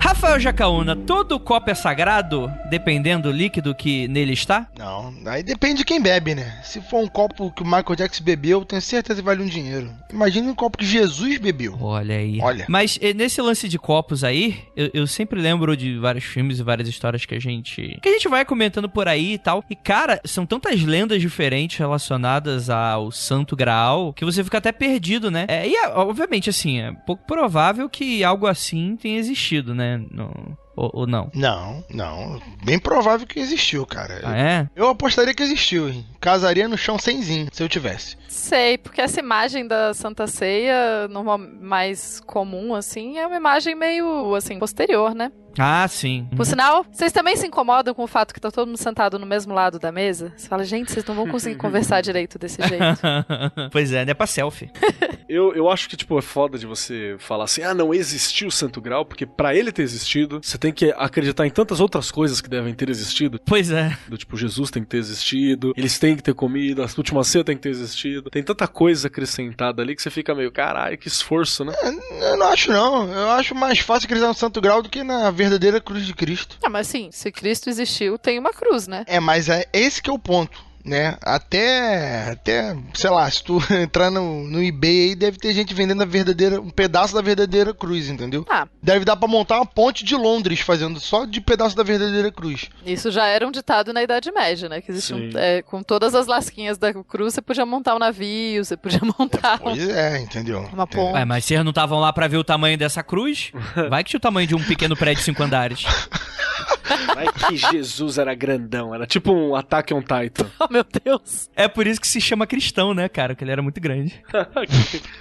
Rafael Jacaúna, todo copo é sagrado, dependendo do líquido que nele está? Não, aí depende de quem bebe, né? Se for um copo que o Michael Jackson bebeu, tenho certeza que vale um dinheiro. Imagina um copo que Jesus bebeu. Olha aí. Olha. Mas nesse lance de copos aí, eu sempre lembro de vários filmes e várias histórias que a gente vai comentando por aí e tal. E, cara, são tantas lendas diferentes relacionadas ao Santo Graal que você fica até perdido, né? Obviamente, assim, é pouco provável que algo assim tenha existido, né? Ou não? Não. Bem provável que existiu, cara. Ah, é? Eu apostaria que existiu, hein? Casaria no chão semzinho, se eu tivesse. Sei, porque essa imagem da Santa Ceia, mais comum, assim, é uma imagem meio, assim, posterior, né? Ah, sim. Por sinal, vocês também se incomodam com o fato que tá todo mundo sentado no mesmo lado da mesa? Você fala, gente, vocês não vão conseguir conversar direito desse jeito. Pois é, não é pra selfie. Eu acho que, tipo, é foda de você falar assim, não existiu o Santo Graal, porque pra ele ter existido, você tem que acreditar em tantas outras coisas que devem ter existido. Pois é. Do tipo, Jesus tem que ter existido, eles têm que ter comido, a última ceia tem que ter existido. Tem tanta coisa acrescentada ali que você fica meio, caralho, que esforço, né? Eu não acho, não. Eu acho mais fácil acreditar no Santo Graal do que na verdadeira cruz de Cristo. Mas sim, se Cristo existiu, tem uma cruz, né? Mas é esse que é o ponto, né? Até, sei lá, se tu entrar no eBay aí, deve ter gente vendendo um pedaço da verdadeira cruz, entendeu? Deve dar pra montar uma ponte de Londres fazendo só de pedaço da verdadeira cruz. Isso já era um ditado na Idade Média, né? Que existia com todas as lasquinhas da cruz, você podia montar um navio, você podia montar Pois entendeu? Uma ponte. Mas vocês não estavam lá pra ver o tamanho dessa cruz? Vai que tinha o tamanho de um pequeno prédio de 5 andares. Vai que Jesus era grandão, era tipo um Attack on Titan. Oh, meu Deus. É por isso que se chama cristão, né, cara? Porque ele era muito grande.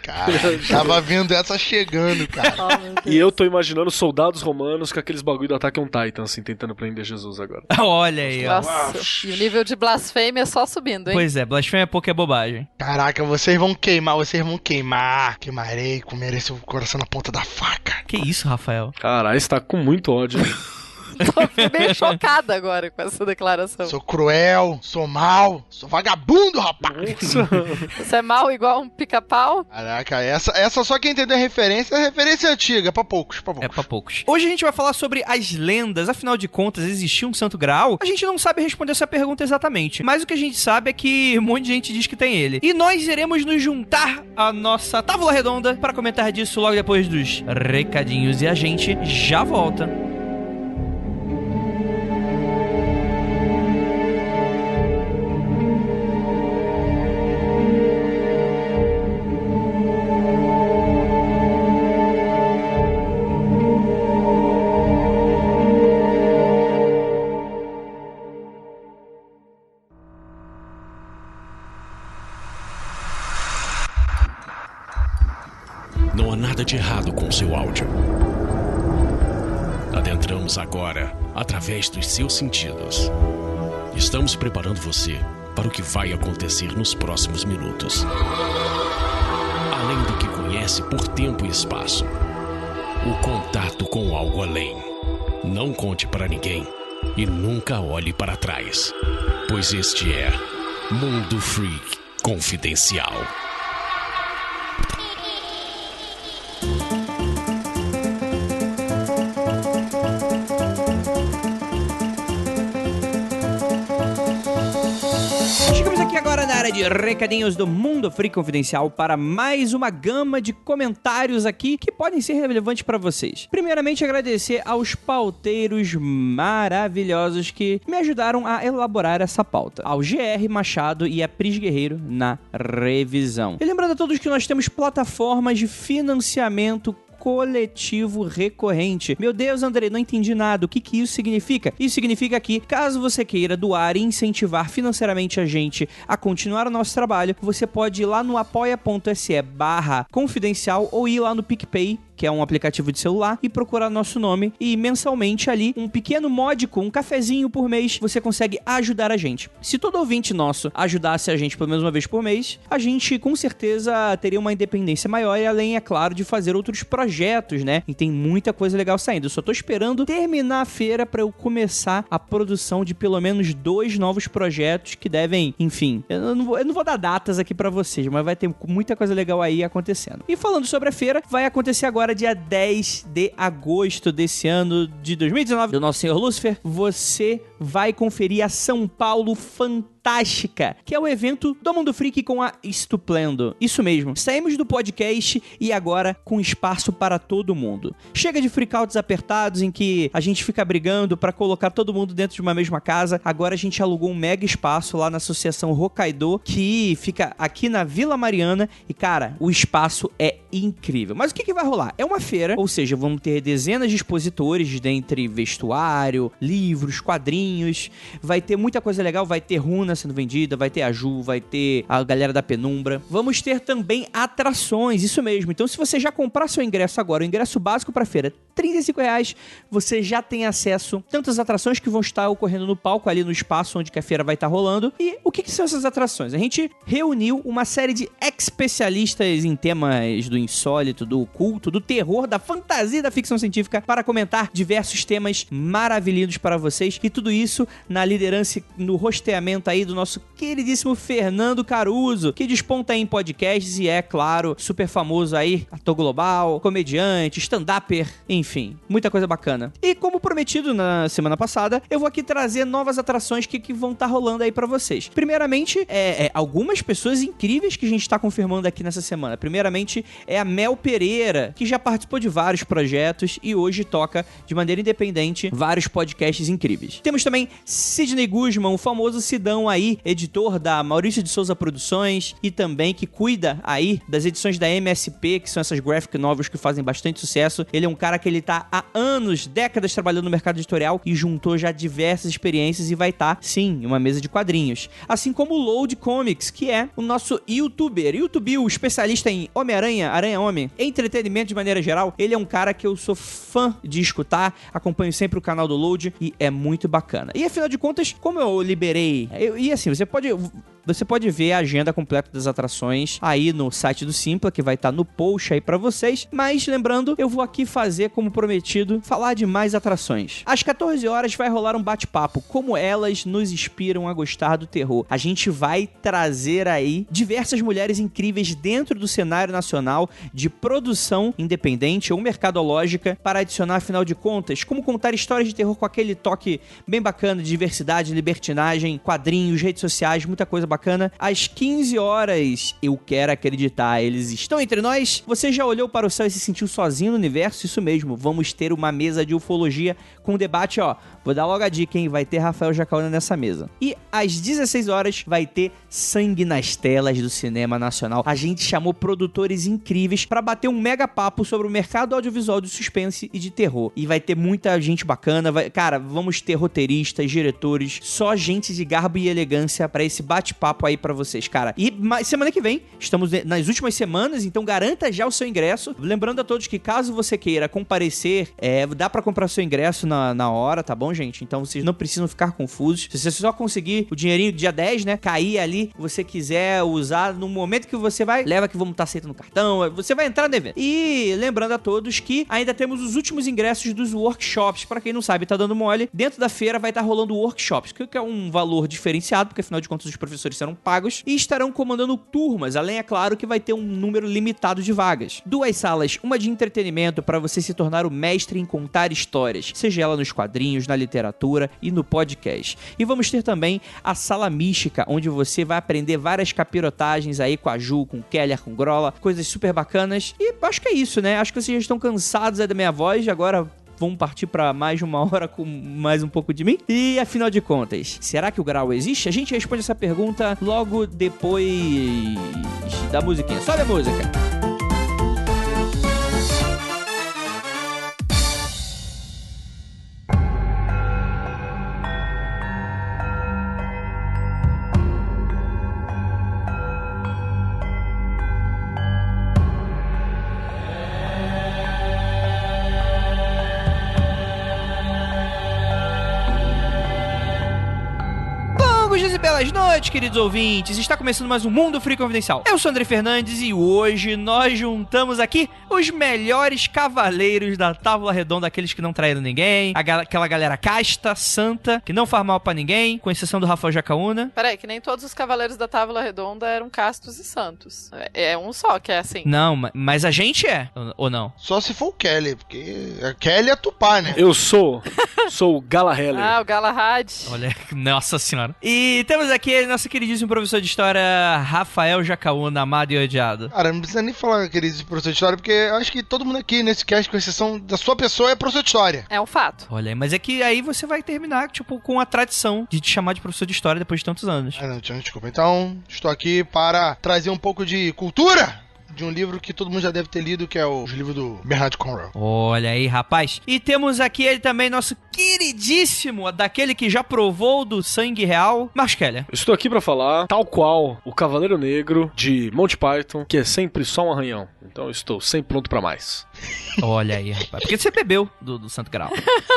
Cara, tava vendo essa chegando, cara. Oh, e eu tô imaginando soldados romanos com aqueles bagulho do Attack on Titan, assim, tentando prender Jesus agora. Olha aí, ó. Nossa, e o nível de blasfêmia é só subindo, hein? Pois é, blasfêmia é pouco, é bobagem. Caraca, vocês vão queimar. Queimarei, comerei seu coração na ponta da faca. Que isso, Rafael? Caralho, você tá com muito ódio. Tô meio chocada agora com essa declaração. Sou cruel, sou mau, sou vagabundo, rapaz. Você é mau igual um pica-pau? Caraca, essa só quem entendeu a referência é antiga, é pra poucos. É pra poucos. Hoje a gente vai falar sobre as lendas, afinal de contas, existiu um Santo Graal? A gente não sabe responder essa pergunta exatamente, mas o que a gente sabe é que um monte de gente diz que tem ele. E nós iremos nos juntar à nossa tábua redonda para comentar disso logo depois dos recadinhos e a gente já volta. Não há nada de errado com seu áudio. Adentramos agora através dos seus sentidos. Estamos preparando você para o que vai acontecer nos próximos minutos. Além do que conhece por tempo e espaço, o contato com algo além. Não conte para ninguém e nunca olhe para trás, pois este é Mundo Freak Confidencial. Agora na área de recadinhos do Mundo Freak Confidencial para mais uma gama de comentários aqui que podem ser relevantes para vocês. Primeiramente, agradecer aos pauteiros maravilhosos que me ajudaram a elaborar essa pauta. Ao GR Machado e a Pris Guerreiro na revisão. E lembrando a todos que nós temos plataformas de financiamento coletivo recorrente. Meu Deus, André, não entendi nada. O que isso significa? Isso significa que, caso você queira doar e incentivar financeiramente a gente a continuar o nosso trabalho, você pode ir lá no apoia.se/confidencial ou ir lá no PicPay, que é um aplicativo de celular, e procurar nosso nome, e mensalmente ali, um pequeno módico, um cafezinho por mês, você consegue ajudar a gente. Se todo ouvinte nosso ajudasse a gente pelo menos uma vez por mês, a gente com certeza teria uma independência maior e além, é claro, de fazer outros projetos, né? E tem muita coisa legal saindo. Eu só tô esperando terminar a feira pra eu começar a produção de pelo menos 2 novos projetos que devem, enfim, eu não vou dar datas aqui pra vocês, mas vai ter muita coisa legal aí acontecendo. E falando sobre a feira, vai acontecer agora agora, dia 10 de agosto desse ano de 2019, do nosso Senhor Lúcifer, você vai conferir a São Paulo Fantástica, que é o evento do Mundo Freak com a Estuplendo. Isso mesmo, saímos do podcast e agora com espaço para todo mundo. Chega de freakouts apertados em que a gente fica brigando para colocar todo mundo dentro de uma mesma casa. Agora a gente alugou um mega espaço lá na Associação Hokkaido, que fica aqui na Vila Mariana e, cara, o espaço é incrível. Mas o que vai rolar? É uma feira, ou seja, vamos ter dezenas de expositores dentre vestuário, livros, quadrinhos, vai ter muita coisa legal, vai ter runa sendo vendida, vai ter a Ju, vai ter a galera da Penumbra. Vamos ter também atrações, isso mesmo. Então, se você já comprar seu ingresso agora, o ingresso básico pra feira, R$35, você já tem acesso a tantas atrações que vão estar ocorrendo no palco, ali no espaço onde que a feira vai estar rolando. E o que são essas atrações? A gente reuniu uma série de especialistas em temas do insólito, do oculto, do terror, da fantasia, da ficção científica, para comentar diversos temas maravilhosos para vocês. E tudo isso na liderança, no rosteamento aí do nosso queridíssimo Fernando Caruso, que desponta aí em podcasts e é, claro, super famoso aí, ator global, comediante, stand-upper, enfim, muita coisa bacana. E como prometido na semana passada, eu vou aqui trazer novas atrações que vão estar rolando aí pra vocês. Primeiramente, algumas pessoas incríveis que a gente tá confirmando aqui nessa semana. Primeiramente, é a Mel Pereira, que já participou de vários projetos e hoje toca de maneira independente vários podcasts incríveis. Temos também Sidney Guzman, o famoso Sidão aí, editor da Maurício de Souza Produções e também que cuida aí das edições da MSP, que são essas graphic novels que fazem bastante sucesso. Ele é um cara que ele tá há anos, décadas trabalhando no mercado editorial e juntou já diversas experiências e vai estar, sim, em uma mesa de quadrinhos. Assim como o Load Comics, que é o nosso youtuber, o especialista em Homem-Aranha, Aranha-Homem, entretenimento de maneira geral. Ele é um cara que eu sou fã de escutar, acompanho sempre o canal do Load e é muito bacana. E afinal de contas, como eu liberei... E assim, você pode ver a agenda completa das atrações aí no site do Simpla, que vai estar no post aí pra vocês. Mas, lembrando, eu vou aqui fazer, como prometido, falar de mais atrações. Às 14 horas vai rolar um bate-papo, como elas nos inspiram a gostar do terror. A gente vai trazer aí diversas mulheres incríveis dentro do cenário nacional de produção independente ou mercadológica para adicionar, afinal de contas, como contar histórias de terror com aquele toque bem bacana de diversidade, libertinagem, quadrinhos, redes sociais, muita coisa bacana. Às 15 horas, eu quero acreditar, eles estão entre nós. Você já olhou para o céu e se sentiu sozinho no universo? Isso mesmo, vamos ter uma mesa de ufologia com debate, ó. Vou dar logo a dica, hein? Vai ter Rafael Jacaúna nessa mesa. E às 16 horas vai ter Sangue nas Telas do Cinema Nacional. A gente chamou produtores incríveis para bater um mega papo sobre o mercado audiovisual de suspense e de terror. E vai ter muita gente bacana. Cara, vamos ter roteiristas, diretores, só gente de garbo e elegância para esse bate-papo aí para vocês, cara. E semana que vem, estamos nas últimas semanas, então garanta já o seu ingresso. Lembrando a todos que caso você queira comparecer, dá para comprar seu ingresso na hora, tá bom, gente? Então vocês não precisam ficar confusos. Se você só conseguir o dinheirinho do dia 10, né, cair ali, você quiser usar no momento que você vai, leva que vamos estar aceitando cartão, você vai entrar no evento. E lembrando a todos que ainda temos os últimos ingressos dos workshops. Para quem não sabe, tá dando mole, dentro da feira vai estar rolando workshops, que é um valor diferenciado, porque afinal de contas os professores serão pagos e estarão comandando turmas, além, é claro, que vai ter um número limitado de vagas. 2 salas, uma de entretenimento para você se tornar o mestre em contar histórias, seja ela nos quadrinhos, na literatura e no podcast. E vamos ter também a sala mística, onde você vai aprender várias capirotagens aí com a Ju, com o Keller, com o Grola, coisas super bacanas. E acho que é isso, né? Acho que vocês já estão cansados aí da minha voz, agora vamos partir para mais de 1 hora com mais um pouco de mim. E afinal de contas, será que o grau existe? A gente responde essa pergunta logo depois da musiquinha. Sobe a música! Belas noites, queridos ouvintes. Está começando mais um Mundo Freak Confidencial. Eu sou André Fernandes e hoje nós juntamos aqui os melhores cavaleiros da Távola Redonda, aqueles que não traíram ninguém, aquela galera casta, santa, que não faz mal pra ninguém, com exceção do Rafael Jacaúna. Peraí, que nem todos os cavaleiros da Távola Redonda eram castos e santos. É um só que é assim. Não, mas a gente é, ou não? Só se for o Kelly, porque a Kelly é Tupá, né? Eu sou o Galaheller. Ah, o Galahad. Olha, nossa senhora. E temos aqui nosso queridíssimo professor de história, Rafael Jacaúna, amado e odiado. Cara, não precisa nem falar, querido professor de história, porque eu acho que todo mundo aqui nesse cast, com exceção da sua pessoa, é professor de história. É um fato. Olha, mas é que aí você vai terminar, tipo, com a tradição de te chamar de professor de história depois de tantos anos. Ah, não, desculpa. Então, estou aqui para trazer um pouco de cultura de um livro que todo mundo já deve ter lido, que é o livro do Bernard Cornwell. Olha aí, rapaz. E temos aqui ele também, nosso queridíssimo, daquele que já provou do sangue real, Marcos Keller. Estou aqui pra falar, tal qual o Cavaleiro Negro de Monty Python, que é sempre só um arranhão. Então eu estou sempre pronto pra mais. Olha aí, rapaz. Porque você bebeu do Santo Graal.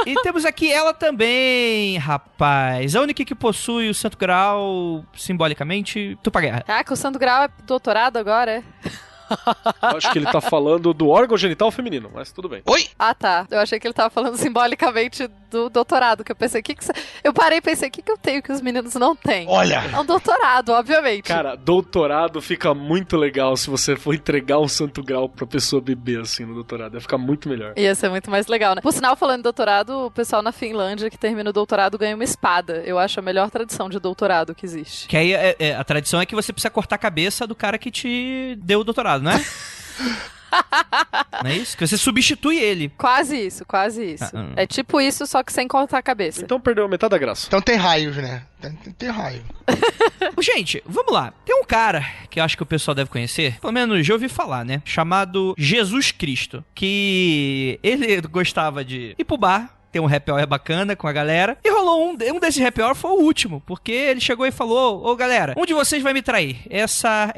E temos aqui ela também, rapaz. A única que possui o Santo Graal, simbolicamente, Tupá Guerra. Caraca, o Santo Graal é doutorado agora, é? Eu acho que ele tá falando do órgão genital feminino, mas tudo bem. Oi? Ah, tá. Eu achei que ele tava falando simbolicamente do doutorado, que eu pensei, eu parei e pensei, o que eu tenho que os meninos não têm? Olha! É um doutorado, obviamente. Cara, doutorado fica muito legal se você for entregar um Santo Graal pra pessoa beber, assim, no doutorado. Ia ficar muito melhor. Ia ser muito mais legal, né? Por sinal, falando em doutorado, o pessoal na Finlândia que termina o doutorado ganha uma espada. Eu acho a melhor tradição de doutorado que existe. Que aí a tradição é que você precisa cortar a cabeça do cara que te deu o doutorado, não é? Não é isso? Que você substitui ele. Quase isso. É tipo isso, só que sem cortar a cabeça. Então perdeu metade da graça. Então tem raios, né? Tem raio. Gente, vamos lá. Tem um cara que eu acho que o pessoal deve conhecer, pelo menos já ouvi falar, né? Chamado Jesus Cristo. Que ele gostava de ir pro bar, ter um happy hour bacana com a galera. E rolou um desses happy hour, foi o último. Porque ele chegou e falou, ô galera, um de vocês vai me trair. Essa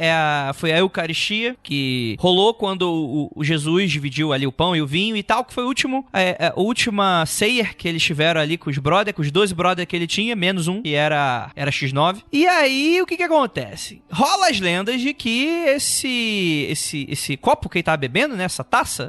foi a Eucaristia que rolou quando o Jesus dividiu ali o pão e o vinho e tal, que foi a última ceia que eles tiveram ali com os brother, com os 12 brother que ele tinha, menos um, que era X9. E aí, o que acontece? Rola as lendas de que esse copo que ele tava bebendo, né, essa taça,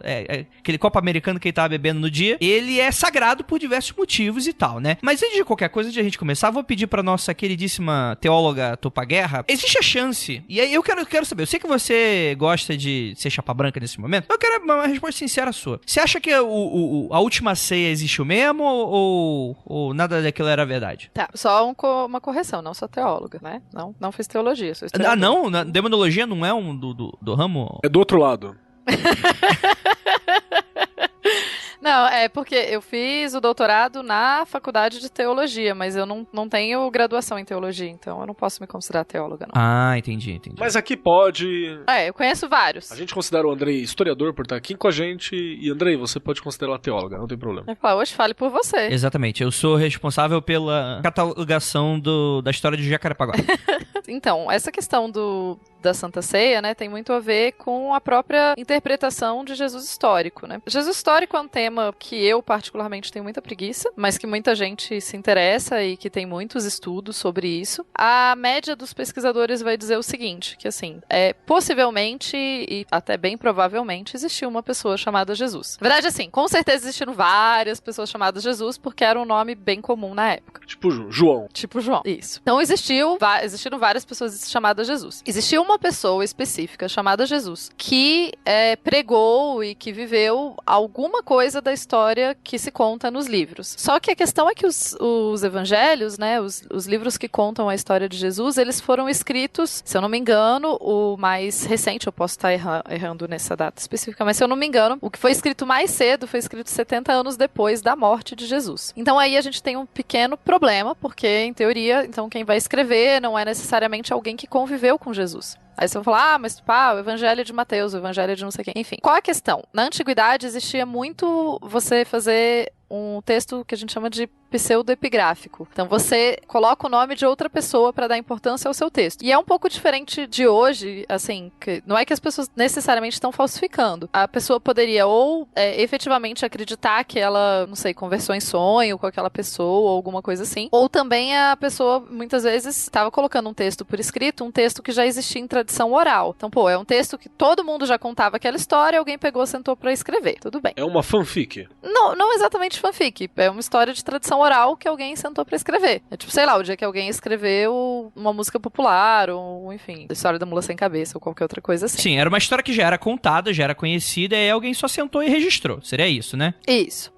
aquele copo americano que ele tava bebendo no dia, ele é sagrado por diversos motivos e tal, né? Mas antes de qualquer coisa, antes de a gente começar, vou pedir pra nossa queridíssima teóloga Tupá Guerra, existe a chance, e aí eu quero saber, eu sei que você gosta de ser chapa branca nesse momento, eu quero uma resposta sincera sua. Você acha que a última ceia existiu mesmo ou nada daquilo era verdade? Tá, só uma correção, não sou teóloga, né? Não fiz teologia, sou historiador. Ah, não? Demonologia não é um do ramo? É do outro lado. Não, é porque eu fiz o doutorado na faculdade de teologia, mas eu não tenho graduação em teologia, então eu não posso me considerar teóloga, não. Ah, entendi. Mas aqui pode... Eu conheço vários. A gente considera o Andrei historiador por estar aqui com a gente, e Andrei, você pode considerar teóloga, não tem problema. Eu falo, hoje fale por você. Exatamente, eu sou responsável pela catalogação da história de Jacarepaguá. Então, essa questão da Santa Ceia, né, tem muito a ver com a própria interpretação de Jesus histórico, né? Jesus histórico é um tema que eu particularmente tenho muita preguiça, mas que muita gente se interessa e que tem muitos estudos sobre isso. A média dos pesquisadores vai dizer o seguinte, que assim, possivelmente e até bem provavelmente existiu uma pessoa chamada Jesus. Na verdade, assim, com certeza existiram várias pessoas chamadas Jesus, porque era um nome bem comum na época. Tipo João. Tipo João, isso. Então existiram várias pessoas chamadas Jesus. Existiu uma pessoa específica chamada Jesus que pregou e que viveu alguma coisa da história que se conta nos livros. Só que a questão é que os evangelhos, né, os livros que contam a história de Jesus, eles foram escritos, se eu não me engano, o mais recente, eu posso estar errando nessa data específica, mas se eu não me engano, o que foi escrito mais cedo foi escrito 70 anos depois da morte de Jesus. Então aí a gente tem um pequeno problema, porque em teoria, então quem vai escrever não é necessariamente alguém que conviveu com Jesus. Aí você vai falar, mas o evangelho de Mateus, o evangelho de não sei quem. Enfim, qual a questão? Na antiguidade existia muito você fazer um texto que a gente chama de pseudoepigráfico. Então você coloca o nome de outra pessoa para dar importância ao seu texto. E é um pouco diferente de hoje, assim, que não é que as pessoas necessariamente estão falsificando. A pessoa poderia ou efetivamente acreditar que ela, não sei, conversou em sonho com aquela pessoa ou alguma coisa assim. Ou também a pessoa, muitas vezes, estava colocando um texto por escrito, um texto que já existia em tradição oral. Então, é um texto que todo mundo já contava aquela história, alguém pegou, sentou para escrever. Tudo bem. É uma fanfic? Não exatamente fanfic. É uma história de tradição oral que alguém sentou pra escrever. É tipo, sei lá, o dia que alguém escreveu uma música popular, ou enfim, a história da mula sem cabeça, ou qualquer outra coisa assim. Sim, era uma história que já era contada, já era conhecida, e aí alguém só sentou e registrou. Seria isso, né? Isso.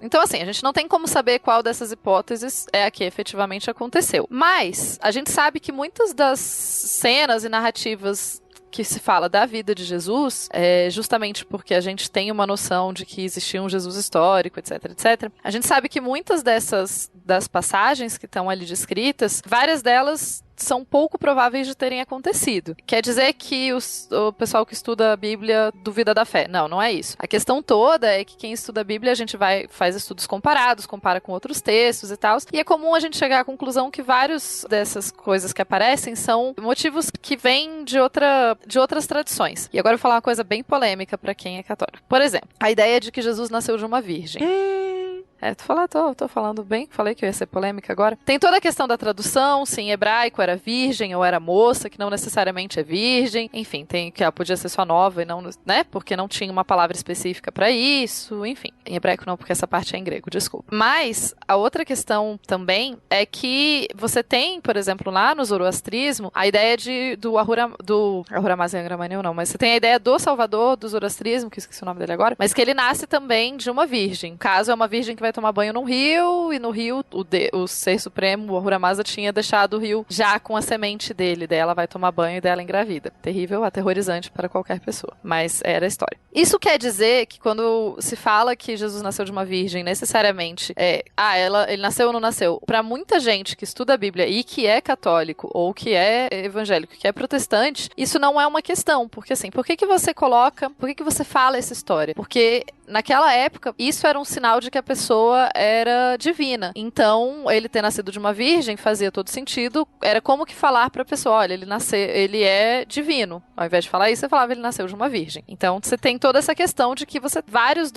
Então, assim, a gente não tem como saber qual dessas hipóteses é a que efetivamente aconteceu. Mas, a gente sabe que muitas das cenas e narrativas que se fala da vida de Jesus, justamente porque a gente tem uma noção de que existia um Jesus histórico, etc, etc. A gente sabe que muitas das passagens que estão ali descritas, várias delas são pouco prováveis de terem acontecido. Quer dizer que o pessoal que estuda a Bíblia duvida da fé. Não é isso. A questão toda é que quem estuda a Bíblia, a gente faz estudos comparados, compara com outros textos e tal, e é comum a gente chegar à conclusão que várias dessas coisas que aparecem são motivos que vêm de outras tradições. E agora eu vou falar uma coisa bem polêmica para quem é católico. Por exemplo, a ideia de que Jesus nasceu de uma virgem. Tô falando bem, falei que eu ia ser polêmica agora. Tem toda a questão da tradução, se em hebraico era virgem ou era moça, que não necessariamente é virgem. Enfim, tem que ela podia ser só nova e não, né? Porque não tinha uma palavra específica pra isso, enfim. Em hebraico não, porque essa parte é em grego, desculpa. Mas a outra questão também é que você tem, por exemplo, lá no zoroastrismo, a ideia do Ahura Mazda Gramaniel não, mas você tem a ideia do Salvador do zoroastrismo, que eu esqueci o nome dele agora, mas que ele nasce também de uma virgem. No caso, é uma virgem que vai tomar banho num rio, e no rio o Ser Supremo, o Ahura Mazda, tinha deixado o rio já com a semente dele, daí ela vai tomar banho e dela engravida. Terrível, aterrorizante para qualquer pessoa, mas era a história. Isso quer dizer que quando se fala que Jesus nasceu de uma virgem, necessariamente ele nasceu ou não nasceu? Para muita gente que estuda a Bíblia e que é católico, ou que é evangélico, que é protestante, isso não é uma questão, porque assim, por que você fala essa história? Porque naquela época, isso era um sinal de que a pessoa era divina. Então, ele ter nascido de uma virgem fazia todo sentido. Era como que falar pra pessoa, olha, ele é divino. Ao invés de falar isso, você falava, ele nasceu de uma virgem. Então, você tem toda essa questão de que vários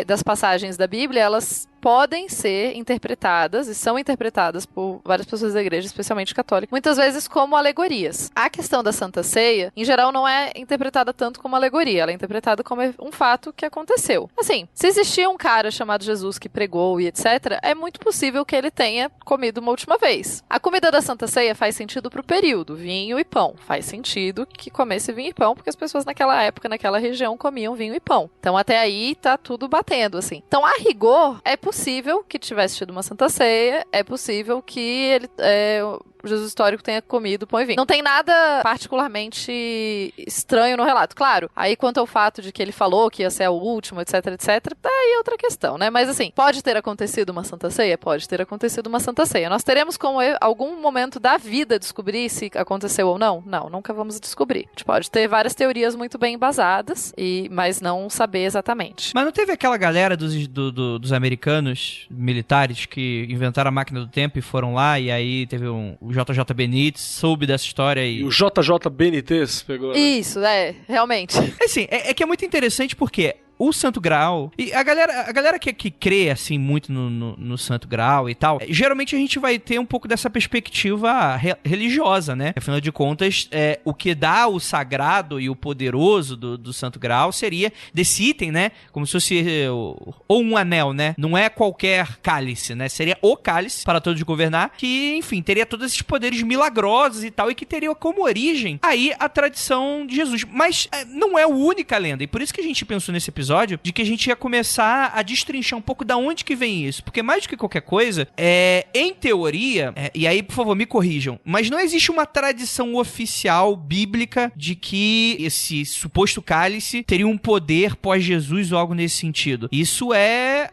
das passagens da Bíblia, elas podem ser interpretadas, e são interpretadas por várias pessoas da igreja, especialmente católica, muitas vezes como alegorias. A questão da Santa Ceia, em geral, não é interpretada tanto como alegoria, ela é interpretada como um fato que aconteceu. Assim, se existia um cara chamado Jesus que pregou e etc., é muito possível que ele tenha comido uma última vez. A comida da Santa Ceia faz sentido pro período, vinho e pão. Faz sentido que comesse vinho e pão, porque as pessoas naquela época, naquela região, comiam vinho e pão. Então, até aí, tá tudo batendo, assim. Então, a rigor, é possível que tivesse tido uma Santa Ceia, é possível que o Jesus histórico tenha comido pão e vinho. Não tem nada particularmente estranho no relato. Claro, aí quanto ao fato de que ele falou que ia ser a última, etc, tá aí outra questão, né? Mas assim, pode ter acontecido uma Santa Ceia? Pode ter acontecido uma Santa Ceia. Nós teremos como algum momento da vida descobrir se aconteceu ou não? Não, nunca vamos descobrir. A gente pode ter várias teorias muito bem embasadas, mas não saber exatamente. Mas não teve aquela galera dos americanos militares que inventaram a máquina do tempo e foram lá, e aí teve o JJ Benítez soube dessa história e o JJ Benítez pegou. Isso, realmente. Assim, é que é muito interessante porque o Santo Graal, e a galera que crê, assim, muito no Santo Graal e tal, geralmente a gente vai ter um pouco dessa perspectiva religiosa, né? Afinal de contas, o que dá o sagrado e o poderoso do Santo Graal seria desse item, né? Como se fosse ou um anel, né? Não é qualquer cálice, né? Seria o cálice para todos governar, que, enfim, teria todos esses poderes milagrosos e tal, e que teria como origem aí a tradição de Jesus. Mas não é a única lenda, e por isso que a gente pensou nesse episódio de que a gente ia começar a destrinchar um pouco da onde que vem isso. Porque mais do que qualquer coisa, em teoria, e aí, por favor, me corrijam, mas não existe uma tradição oficial bíblica de que esse suposto cálice teria um poder pós-Jesus ou algo nesse sentido. Isso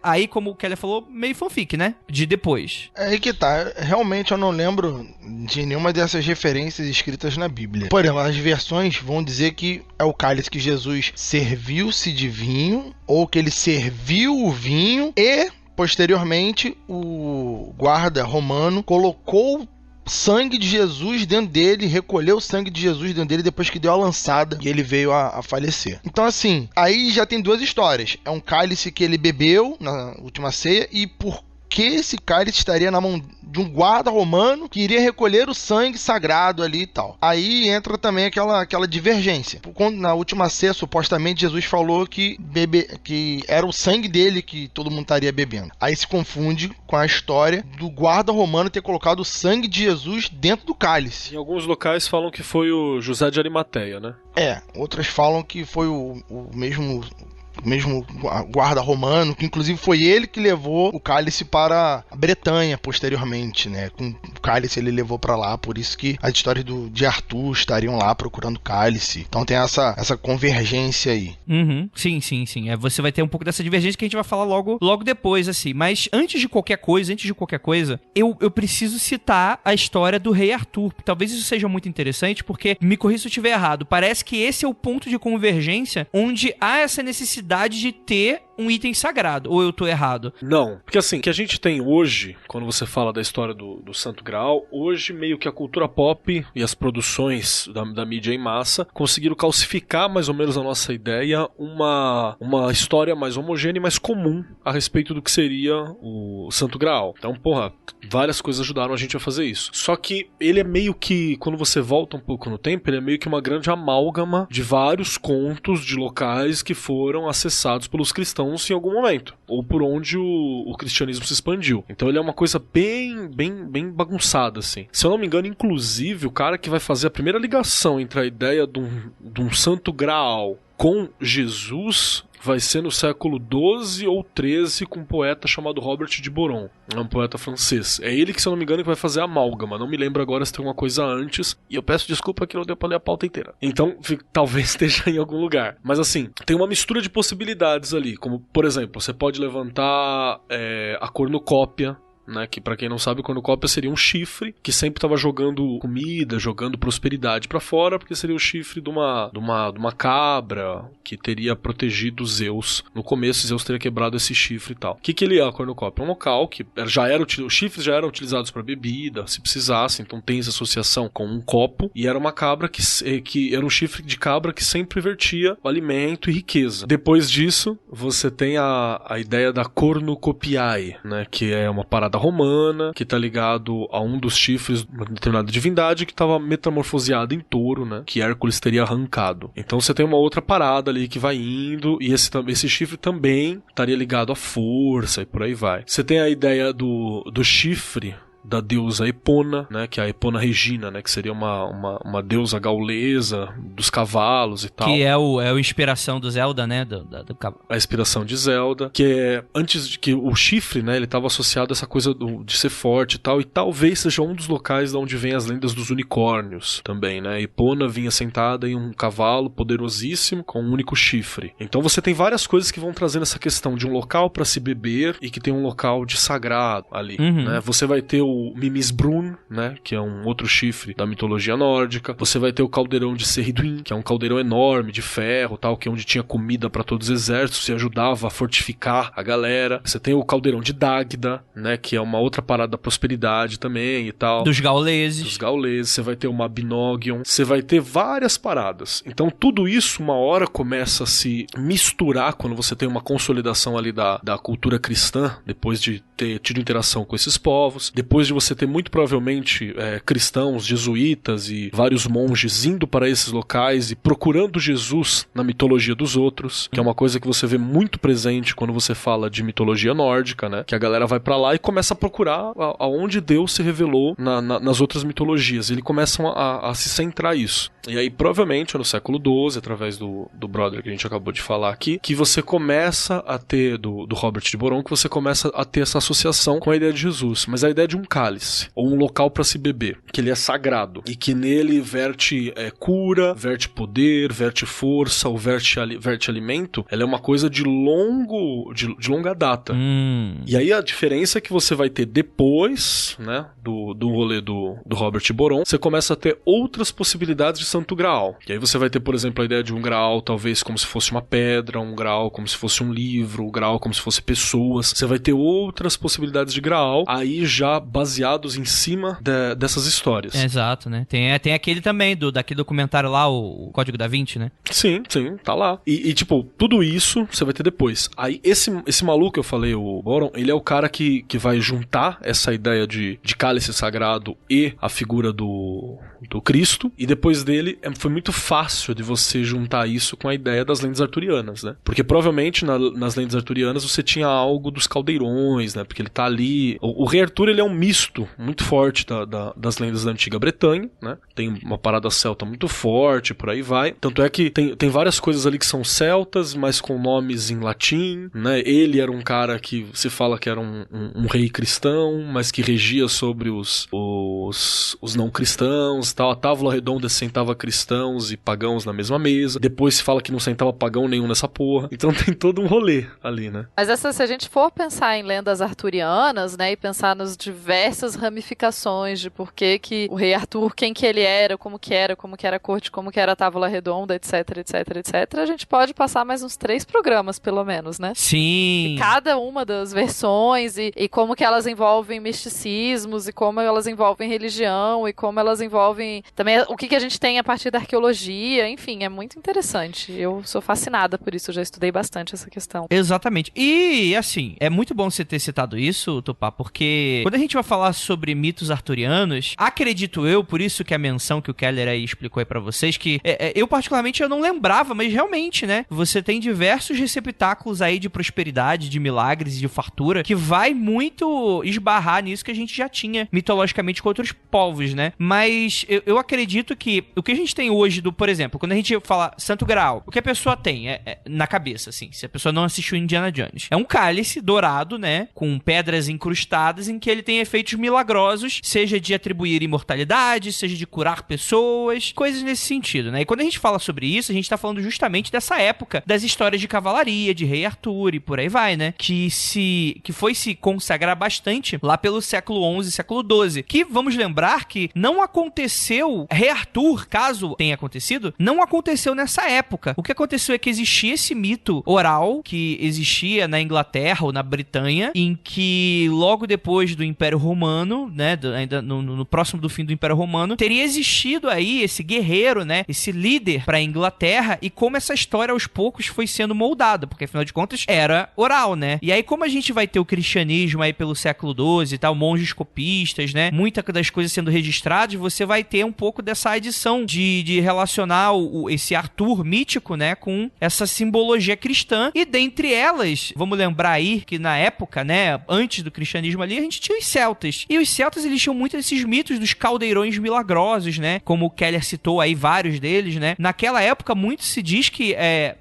aí, como o Keller falou, meio fanfic, né? De depois. É aí que tá. Realmente eu não lembro de nenhuma dessas referências escritas na Bíblia. Por exemplo, as versões vão dizer que é o cálice que Jesus serviu-se de vinho, ou que ele serviu o vinho e posteriormente, o guarda romano colocou sangue de Jesus dentro dele, recolheu o sangue de Jesus dentro dele depois que deu a lançada e ele veio a falecer. Então assim, aí já tem duas histórias. É um cálice que ele bebeu na última ceia e por que esse cálice estaria na mão de um guarda romano que iria recolher o sangue sagrado ali e tal. Aí entra também aquela divergência. Quando na última ceia, supostamente, Jesus falou que era o sangue dele que todo mundo estaria bebendo. Aí se confunde com a história do guarda romano ter colocado o sangue de Jesus dentro do cálice. Em alguns locais falam que foi o José de Arimateia, né? Outras falam que foi o mesmo guarda romano, que inclusive foi ele que levou o cálice para a Bretanha posteriormente, né? Com o cálice ele levou para lá, por isso que as histórias de Arthur estariam lá procurando cálice. Então tem essa convergência aí. Uhum. Sim. Você vai ter um pouco dessa divergência que a gente vai falar logo depois, assim. Mas antes de qualquer coisa, eu preciso citar a história do rei Arthur. Talvez isso seja muito interessante, porque, me corrija se eu estiver errado, parece que esse é o ponto de convergência onde há essa necessidade de ter um item sagrado, ou eu tô errado? Não, porque assim, o que a gente tem hoje, quando você fala da história do Santo Graal, hoje meio que a cultura pop e as produções da mídia em massa conseguiram calcificar mais ou menos a nossa ideia, uma história mais homogênea e mais comum a respeito do que seria o Santo Graal. Então, várias coisas ajudaram a gente a fazer isso. Só que ele é meio que, quando você volta um pouco no tempo, ele é meio que uma grande amálgama de vários contos de locais que foram acessados pelos cristãos em algum momento, ou por onde o cristianismo se expandiu. Então ele é uma coisa bem bagunçada, assim. Se eu não me engano, inclusive, o cara que vai fazer a primeira ligação entre a ideia de um Santo Graal com Jesus vai ser no século XII ou XIII com um poeta chamado Robert de Boron. É um poeta francês. É ele que, se eu não me engano, que vai fazer a amálgama. Não me lembro agora se tem alguma coisa antes. E eu peço desculpa que não deu pra ler a pauta inteira. Então, talvez esteja em algum lugar. Mas assim, tem uma mistura de possibilidades ali. Como, por exemplo, você pode levantar a cornucópia, né, que pra quem não sabe, o cornucópia seria um chifre que sempre estava jogando comida, jogando prosperidade pra fora, porque seria o chifre de uma cabra que teria protegido Zeus. No começo, Zeus teria quebrado esse chifre e tal. O que ele é, a cornucópia? É um local que os chifres já eram utilizados para bebida, se precisasse, então tem essa associação com um copo, e era uma cabra que era um chifre de cabra que sempre vertia o alimento e riqueza. Depois disso, você tem a ideia da cornucopiae, né, que é uma parada romana, que tá ligado a um dos chifres de uma determinada divindade que estava metamorfoseada em touro, né, que Hércules teria arrancado. Então você tem uma outra parada ali que vai indo, e esse chifre também estaria ligado à força e por aí vai. Você tem a ideia do chifre da deusa Epona, né, que é a Epona Regina, né, que seria uma deusa gaulesa dos cavalos e tal. Que é a inspiração do Zelda, né, do cavalo. A inspiração de Zelda, que é, antes de que o chifre, né, ele estava associado a essa coisa de ser forte e tal, e talvez seja um dos locais de onde vem as lendas dos unicórnios também, né. Epona vinha sentada em um cavalo poderosíssimo com um único chifre. Então você tem várias coisas que vão trazendo essa questão de um local para se beber e que tem um local de sagrado ali, né. Você vai ter o Mimisbrun, né, que é um outro chifre da mitologia nórdica. Você vai ter o caldeirão de Serriduin, que é um caldeirão enorme de ferro, tal, que é onde tinha comida para todos os exércitos e ajudava a fortificar a galera. Você tem o caldeirão de Dagda, né, que é uma outra parada da prosperidade também e tal. Dos gauleses. Você vai ter o Mabinogion. Você vai ter várias paradas. Então tudo isso uma hora começa a se misturar quando você tem uma consolidação ali da cultura cristã, depois de ter tido interação com esses povos, depois de você ter muito provavelmente cristãos, jesuítas e vários monges indo para esses locais e procurando Jesus na mitologia dos outros, que é uma coisa que você vê muito presente quando você fala de mitologia nórdica, né? Que a galera vai para lá e começa a procurar aonde Deus se revelou nas outras mitologias. Eles começam a se centrar isso. E aí, provavelmente, no século XII, através do brother que a gente acabou de falar aqui, que você começa a ter, do Robert de Boron, que você começa a ter essa associação com a ideia de Jesus. Mas a ideia de um cálice, ou um local para se beber, que ele é sagrado, e que nele verte cura, verte poder, verte força, ou verte alimento, ela é uma coisa de longa data. E aí a diferença é que você vai ter depois, né, do rolê do Robert Boron, você começa a ter outras possibilidades de Santo Graal. E aí você vai ter, por exemplo, a ideia de um Graal talvez como se fosse uma pedra, um Graal como se fosse um livro, um Graal como se fosse pessoas. Você vai ter outras possibilidades de Graal aí já baseados em cima dessas histórias. Exato, né? Tem aquele também, daquele documentário lá, o Código da Vinci, né? Sim, tá lá. E tipo, tudo isso você vai ter depois. Aí esse maluco que eu falei, o Boron, ele é o cara que vai juntar essa ideia de cálice sagrado e a figura do Cristo, e depois dele foi muito fácil de você juntar isso com a ideia das lendas arturianas, né? Porque provavelmente nas lendas arturianas você tinha algo dos caldeirões, né? Porque ele tá ali... O rei Arthur, ele é um misto muito forte das lendas da antiga Bretanha, né? Tem uma parada celta muito forte, por aí vai. Tanto é que tem várias coisas ali que são celtas, mas com nomes em latim, né? Ele era um cara que se fala que era um rei cristão, mas que regia sobre os não cristãos e tal. A Távola Redonda sentava cristãos e pagãos na mesma mesa. Depois se fala que não sentava pagão nenhum nessa porra. Então tem todo um rolê ali, né? Mas se a gente for pensar em lendas arturianas, né, e pensar nas diversas ramificações de por que o rei Arthur, quem que ele era, como que era a corte, como que era a Távola Redonda, etc, a gente pode passar mais uns 3 programas, pelo menos, né? Sim! E cada uma das versões e como que elas envolvem misticismos e como elas envolvem religião e como elas envolvem também o que a gente tem a partir da arqueologia, enfim, é muito interessante. Eu sou fascinada por isso, eu já estudei bastante essa questão. Exatamente. E, assim, é muito bom você ter citado isso, Tupá, porque quando a gente vai falar sobre mitos arturianos, acredito eu, por isso que a menção que o Keller aí explicou aí pra vocês, que eu particularmente eu não lembrava, mas realmente, né, você tem diversos receptáculos aí de prosperidade, de milagres e de fartura, que vai muito esbarrar nisso que a gente já tinha mitologicamente com outros povos, né? Mas eu acredito que o que a gente tem hoje por exemplo, quando a gente fala Santo Graal, o que a pessoa tem na cabeça, assim, se a pessoa não assistiu Indiana Jones, é um cálice dourado, né, com pedras incrustadas em que ele tem efeitos milagrosos, seja de atribuir imortalidade, seja de curar pessoas, coisas nesse sentido, né? E quando a gente fala sobre isso, a gente tá falando justamente dessa época das histórias de cavalaria, de rei Arthur e por aí vai, né? Que foi se consagrar bastante lá pelo século XI, século XII, que vamos lembrar que não aconteceu, rei Arthur, caso tenha acontecido, não aconteceu nessa época. O que aconteceu é que existia esse mito oral que existia na Inglaterra ou na Bretanha, em que logo depois do Império Romano, né, ainda no próximo do fim do Império Romano, teria existido aí esse guerreiro, né, esse líder para a Inglaterra, e como essa história aos poucos foi sendo moldada, porque afinal de contas era oral, né? E aí como a gente vai ter o cristianismo aí pelo século XII e tal, monges copistas, né, muitas das coisas sendo registradas, você vai ter um pouco dessa adição de relacionar esse Arthur mítico, né, com essa simbologia cristã, e dentre elas, vamos lembrar aí que na época, né, antes do cristianismo ali, a gente tinha os celtas, e os celtas eles tinham muito desses mitos dos caldeirões milagrosos, né, como o Keller citou aí vários deles, né. Naquela época muito se diz que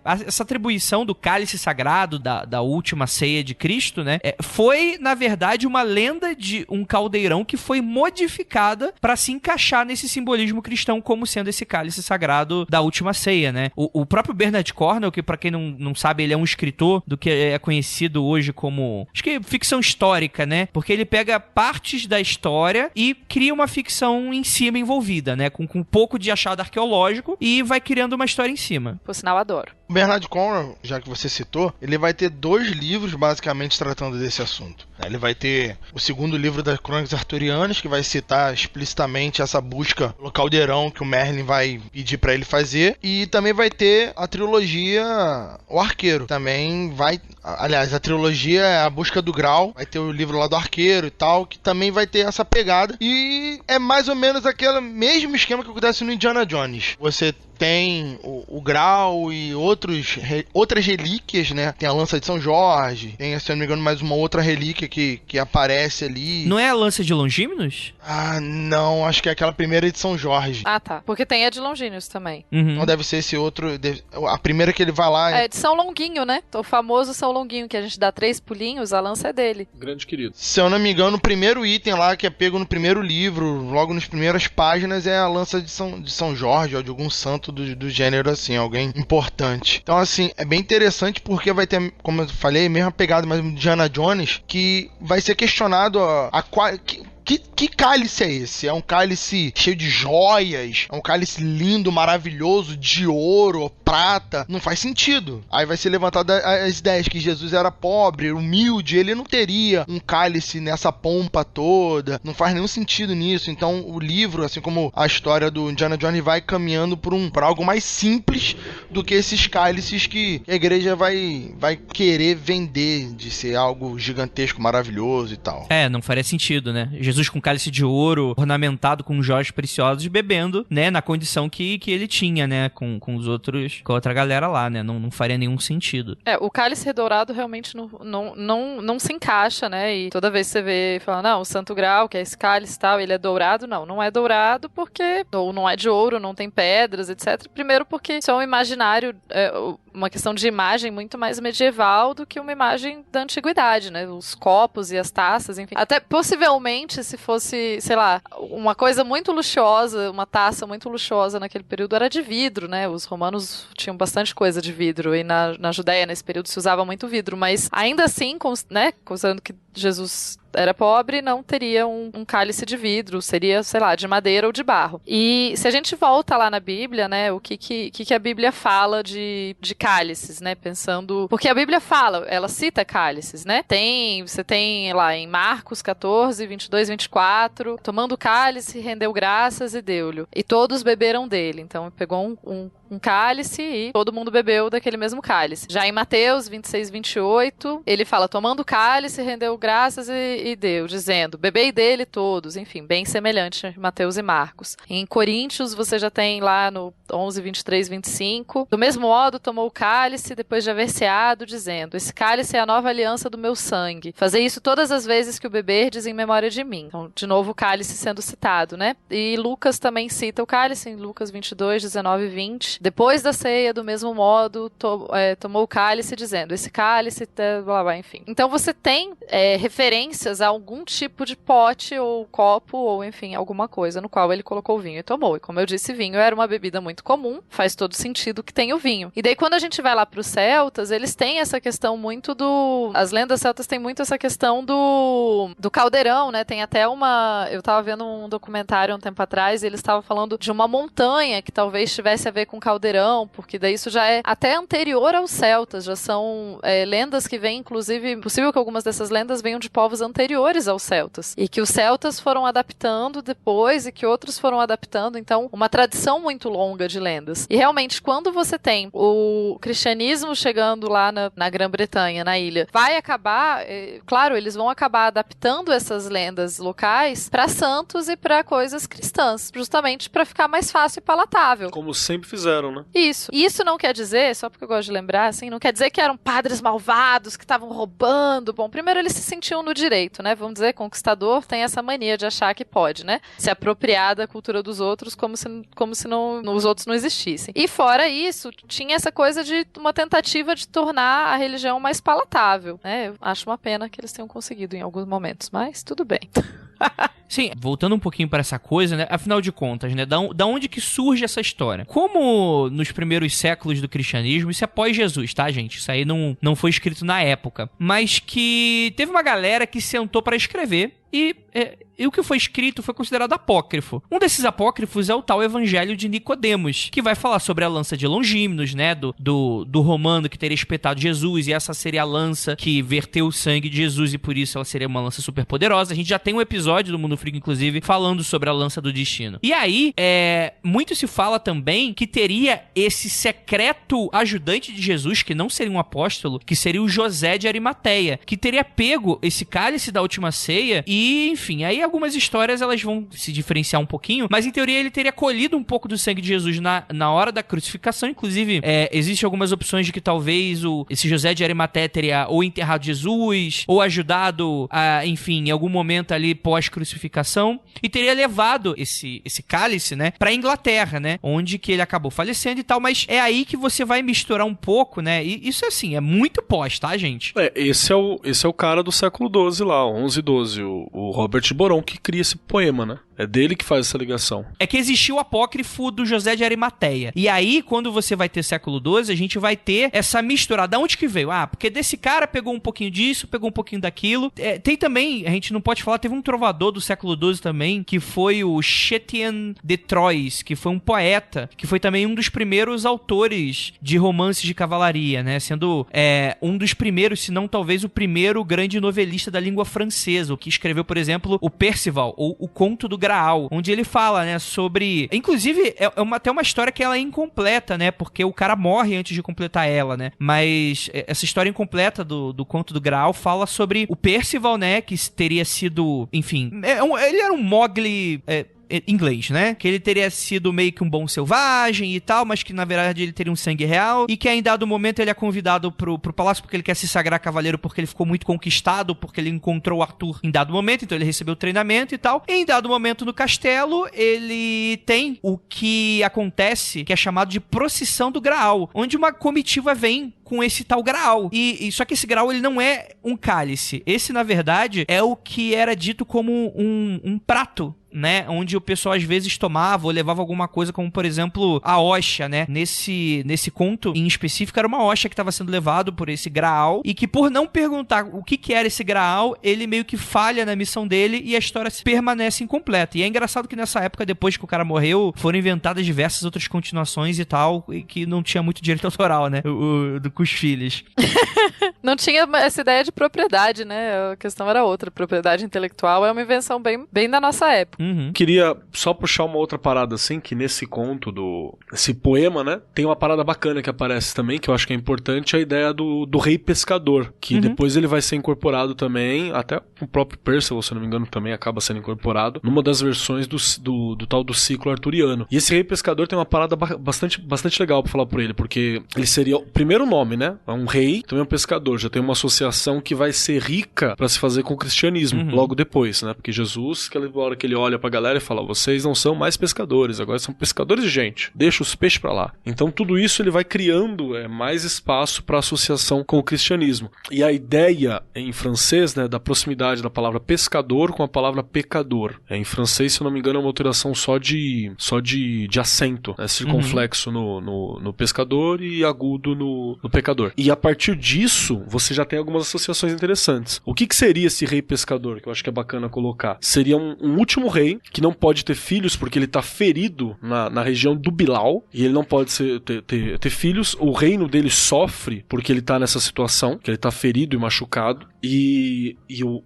essa atribuição do cálice sagrado da última ceia de Cristo, né, foi na verdade uma lenda de um caldeirão que foi modificada para se encaixar nesse simbolismo cristão como sendo esse cálice sagrado da última ceia, né. O próprio Bernard Cornwell, que pra quem não sabe, ele é um escritor do que é conhecido hoje como, acho que ficção histórica, né, porque ele pega partes da história e cria uma ficção em cima envolvida, né, com um pouco de achado arqueológico, e vai criando uma história em cima. Por sinal, adoro. O Bernard Cornwell, já que você citou, ele vai ter 2 livros basicamente tratando desse assunto. Ele vai ter o segundo livro das Crônicas Arturianas, que vai citar explicitamente essa busca pelo caldeirão que o Merlin vai pedir pra ele fazer, e também vai ter a trilogia O Arqueiro. Também vai... Aliás, a trilogia é A Busca do Graal, vai ter o livro lá do Arqueiro e tal, que também vai ter essa pegada, e é mais ou menos aquele mesmo esquema que acontece no Indiana Jones. Você tem o Graal e outras relíquias, né? Tem a lança de São Jorge, tem, se eu não me engano, mais uma outra relíquia que aparece ali. Não é a lança de Longínquos? Ah, não, acho que é aquela primeira de São Jorge. Ah, tá. Porque tem a de Longínquos também. Uhum. Então deve ser esse outro, a primeira que ele vai lá... É de São Longuinho, né? O famoso São Longuinho, que a gente dá 3 pulinhos, a lança é dele. Grande querido. Se eu não me engano, o primeiro item lá que é pego no primeiro livro, logo nas primeiras páginas, é a lança de São Jorge, ou de algum santo do gênero assim, alguém importante. Então assim, é bem interessante porque vai ter, como eu falei, a mesma pegada mais do Indiana Jones, que vai ser questionado Que cálice é esse? É um cálice cheio de joias? É um cálice lindo, maravilhoso, de ouro, prata? Não faz sentido. Aí vai ser levantada as ideias que Jesus era pobre, humilde, ele não teria um cálice nessa pompa toda. Não faz nenhum sentido nisso. Então o livro, assim como a história do Indiana Jones, vai caminhando por algo mais simples do que esses cálices que a igreja vai querer vender de ser algo gigantesco, maravilhoso e tal. Não faria sentido, né? Jesus com cálice de ouro, ornamentado com joias preciosas, bebendo, né? Na condição que ele tinha, né? Com os outros, com a outra galera lá, né? Não faria nenhum sentido. O cálice redourado realmente não se encaixa, né? E toda vez que você vê e fala, não, o Santo Graal, que é esse cálice e tal, ele é dourado. Não é dourado porque, ou não é de ouro, não tem pedras, etc. Primeiro porque isso é um imaginário, uma questão de imagem muito mais medieval do que uma imagem da antiguidade, né? Os copos e as taças, enfim. Até possivelmente, se fosse, sei lá, uma coisa muito luxuosa, uma taça muito luxuosa naquele período era de vidro, né? Os romanos tinham bastante coisa de vidro e na Judéia, nesse período, se usava muito vidro, mas ainda assim, né? Considerando que Jesus era pobre, não teria um cálice de vidro, seria, sei lá, de madeira ou de barro. E se a gente volta lá na Bíblia, né, o que a Bíblia fala de cálices, né, pensando... Porque a Bíblia fala, ela cita cálices, né? Você tem lá em Marcos 14, 22, 24, tomando o cálice, rendeu graças e deu-lhe. E todos beberam dele. Então, pegou um cálice e todo mundo bebeu daquele mesmo cálice. Já em Mateus 26, 28, ele fala, tomando o cálice, rendeu graças e deu, dizendo, bebei dele todos, enfim, bem semelhante a Mateus e Marcos. Em Coríntios, você já tem lá no 11, 23, 25, do mesmo modo tomou o cálice, depois de haver ceado, dizendo, esse cálice é a nova aliança do meu sangue. Fazer isso todas as vezes que o beberdes em memória de mim. Então, de novo, o cálice sendo citado, né? E Lucas também cita o cálice, em Lucas 22, 19 e 20. Depois da ceia, do mesmo modo, tomou o cálice, dizendo, esse cálice, blá, blá, enfim. Então, você tem referências a algum tipo de pote ou copo ou, enfim, alguma coisa no qual ele colocou o vinho e tomou. E como eu disse, vinho era uma bebida muito comum, faz todo sentido que tenha o vinho. E daí, quando a gente vai lá para os celtas, eles têm essa questão muito as lendas celtas têm muito essa questão do caldeirão, né? Tem até eu tava vendo um documentário um tempo atrás e eles estavam falando de uma montanha que talvez tivesse a ver com caldeirão, porque daí isso já é até anterior aos celtas, já são lendas que vêm, inclusive, possível que algumas dessas lendas venham de povos anteriores aos celtas, e que os celtas foram adaptando depois e que outros foram adaptando, então uma tradição muito longa de lendas. E realmente, quando você tem o cristianismo chegando lá na Grã-Bretanha, na ilha, vai acabar, claro, eles vão acabar adaptando essas lendas locais para santos e para coisas cristãs, justamente para ficar mais fácil e palatável. Como sempre fizeram, né? Isso. E isso não quer dizer, só porque eu gosto de lembrar, assim, não quer dizer que eram padres malvados, que estavam roubando. Bom, primeiro eles se sentiam no direito, né? Vamos dizer, conquistador tem essa mania de achar que pode, né? Se apropriar da cultura dos outros como se os outros não existissem. E fora isso, tinha essa coisa de uma tentativa de tornar a religião mais palatável, né? Eu acho uma pena que eles tenham conseguido em alguns momentos, mas tudo bem. Sim, voltando um pouquinho para essa coisa, né? Afinal de contas, né? Da onde que surge essa história? Como nos primeiros séculos do cristianismo, isso é pós-Jesus, tá, gente? Isso aí não foi escrito na época. Mas que teve uma galera que sentou para escrever e o que foi escrito foi considerado apócrifo. Um desses apócrifos é o tal Evangelho de Nicodemos, que vai falar sobre a lança de Longímenos, né? Do romano que teria espetado Jesus, e essa seria a lança que verteu o sangue de Jesus, e por isso ela seria uma lança super poderosa. A gente já tem um episódio do Mundo Freak, inclusive, falando sobre a lança do destino. E aí, muito se fala também que teria esse secreto ajudante de Jesus, que não seria um apóstolo, que seria o José de Arimateia, que teria pego esse cálice da última ceia e, enfim, aí algumas histórias elas vão se diferenciar um pouquinho, mas em teoria ele teria colhido um pouco do sangue de Jesus na hora da crucificação. Inclusive, existem algumas opções de que talvez esse José de Arimateia teria ou enterrado Jesus, ou ajudado, enfim, em algum momento ali pós-crucificação, e teria levado esse cálice, né, pra Inglaterra, né, onde que ele acabou falecendo e tal, mas é aí que você vai misturar um pouco, né, e isso assim, é muito pós, tá, gente? Esse é o cara do século XII lá, 11 e 12, o Robert Boron que cria esse poema, né? É dele que faz essa ligação. É que existiu o apócrifo do José de Arimateia. E aí, quando você vai ter século XII, a gente vai ter essa mistura. Da onde que veio? Porque desse cara pegou um pouquinho disso, pegou um pouquinho daquilo. Tem também, a gente não pode falar, teve um trovador do século XII também, que foi o Chetien de Troyes, que foi um poeta, que foi também um dos primeiros autores de romances de cavalaria, né? Sendo um dos primeiros, se não talvez o primeiro grande novelista da língua francesa, o que escreveu, por exemplo, o Percival, ou o Conto do Graal, onde ele fala, né, sobre... Inclusive, até uma história que ela é incompleta, né, porque o cara morre antes de completar ela, né, mas essa história incompleta do Conto do Graal fala sobre o Percival, né, que teria sido, enfim, ele era um Mowgli... inglês, né? Que ele teria sido meio que um bom selvagem e tal, mas que na verdade ele teria um sangue real, e que em dado momento ele é convidado pro palácio porque ele quer se sagrar cavaleiro, porque ele ficou muito conquistado, porque ele encontrou o Arthur em dado momento, então ele recebeu treinamento e tal. E em dado momento no castelo, ele tem o que acontece, que é chamado de procissão do Graal, onde uma comitiva vem com esse tal Graal. E só que esse Graal, ele não é um cálice. Esse, na verdade, é o que era dito como um prato, né, onde o pessoal às vezes tomava ou levava alguma coisa, como por exemplo a hóstia, né, nesse conto em específico era uma hóstia que estava sendo levado por esse Graal, e que por não perguntar o que era esse Graal, ele meio que falha na missão dele e a história permanece incompleta. E é engraçado que nessa época, depois que o cara morreu, foram inventadas diversas outras continuações e tal, e que não tinha muito direito autoral, né, com os filhos. Não tinha essa ideia de propriedade, né, a questão era outra. Propriedade intelectual é uma invenção bem da nossa época. Uhum. Queria só puxar uma outra parada assim, que nesse conto esse poema, né, tem uma parada bacana que aparece também, que eu acho que é importante, a ideia do rei pescador, que depois ele vai ser incorporado também, até o próprio Percival, se não me engano, também acaba sendo incorporado numa das versões do tal do ciclo arturiano. E esse rei pescador tem uma parada bastante legal pra falar por ele, porque ele seria o primeiro nome, né, é um rei, também um pescador, já tem uma associação que vai ser rica pra se fazer com o cristianismo, logo depois, né, porque Jesus, aquela hora que ele olha pra galera e fala, vocês não são mais pescadores, agora são pescadores de gente, deixa os peixes pra lá. Então tudo isso ele vai criando mais espaço pra associação com o cristianismo. E a ideia em francês, né, da proximidade da palavra pescador com a palavra pecador. Em francês, se eu não me engano, é uma alteração só de acento, né, circunflexo no pescador e agudo no pecador. E a partir disso, você já tem algumas associações interessantes. O que seria esse rei pescador, que eu acho que é bacana colocar? Seria um último rei que não pode ter filhos porque ele tá ferido na região do Bilal, e ele não pode ter filhos. O reino dele sofre porque ele tá nessa situação, que ele tá ferido e machucado, e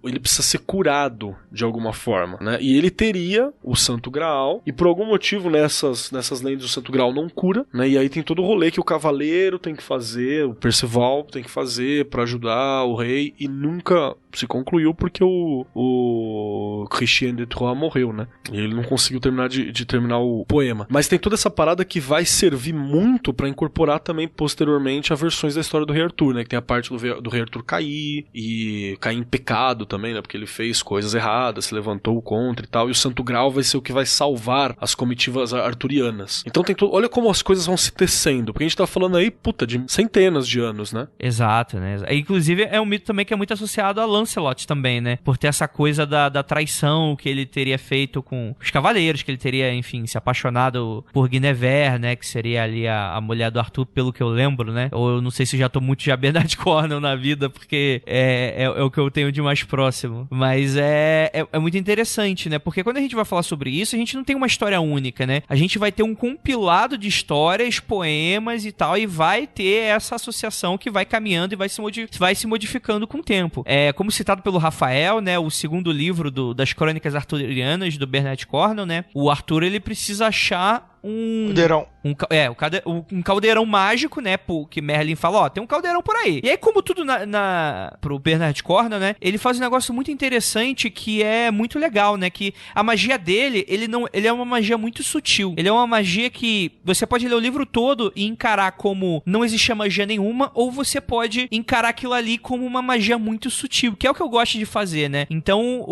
ele precisa ser curado de alguma forma, né? E ele teria o Santo Graal, e por algum motivo nessas lendas o Santo Graal não cura, né? E aí tem todo o rolê que o cavaleiro tem que fazer, o Percival tem que fazer pra ajudar o rei, e nunca se concluiu porque o Christian de Troyes morreu, né? E ele não conseguiu terminar de terminar o poema. Mas tem toda essa parada que vai servir muito pra incorporar também posteriormente a versões da história do Rei Arthur, né? Que tem a parte do Rei Arthur cair em pecado também, né? Porque ele fez coisas erradas, se levantou contra e tal, e o Santo Graal vai ser o que vai salvar as comitivas arturianas. Então tem todo... Olha como as coisas vão se tecendo, porque a gente tá falando aí, de centenas de anos, né? Exato, né? Inclusive é um mito também que é muito associado a Lancelot também, né? Por ter essa coisa da traição que ele teria feito com os cavaleiros, que ele teria, enfim, se apaixonado por Guinevere, né? Que seria ali a mulher do Arthur, pelo que eu lembro, né? Ou eu não sei se já tô muito já Bernard Cornwell na vida, porque é o que eu tenho de mais próximo. Mas é muito interessante, né? Porque quando a gente vai falar sobre isso, a gente não tem uma história única, né? A gente vai ter um compilado de histórias, poemas e tal, e vai ter essa associação que vai caminhando e vai se modificando com o tempo. Como citado pelo Rafael, né? O segundo livro das Crônicas Arturianas, do Bernard Cornwell, né? O Arthur, ele precisa achar caldeirão. Um caldeirão mágico, né? Que Merlin fala, tem um caldeirão por aí. E aí, como tudo pro Bernard Cornwell, né? Ele faz um negócio muito interessante que é muito legal, né? Que a magia dele, ele é uma magia muito sutil. Ele é uma magia que você pode ler o livro todo e encarar como não existia magia nenhuma, ou você pode encarar aquilo ali como uma magia muito sutil, que é o que eu gosto de fazer, né? Então,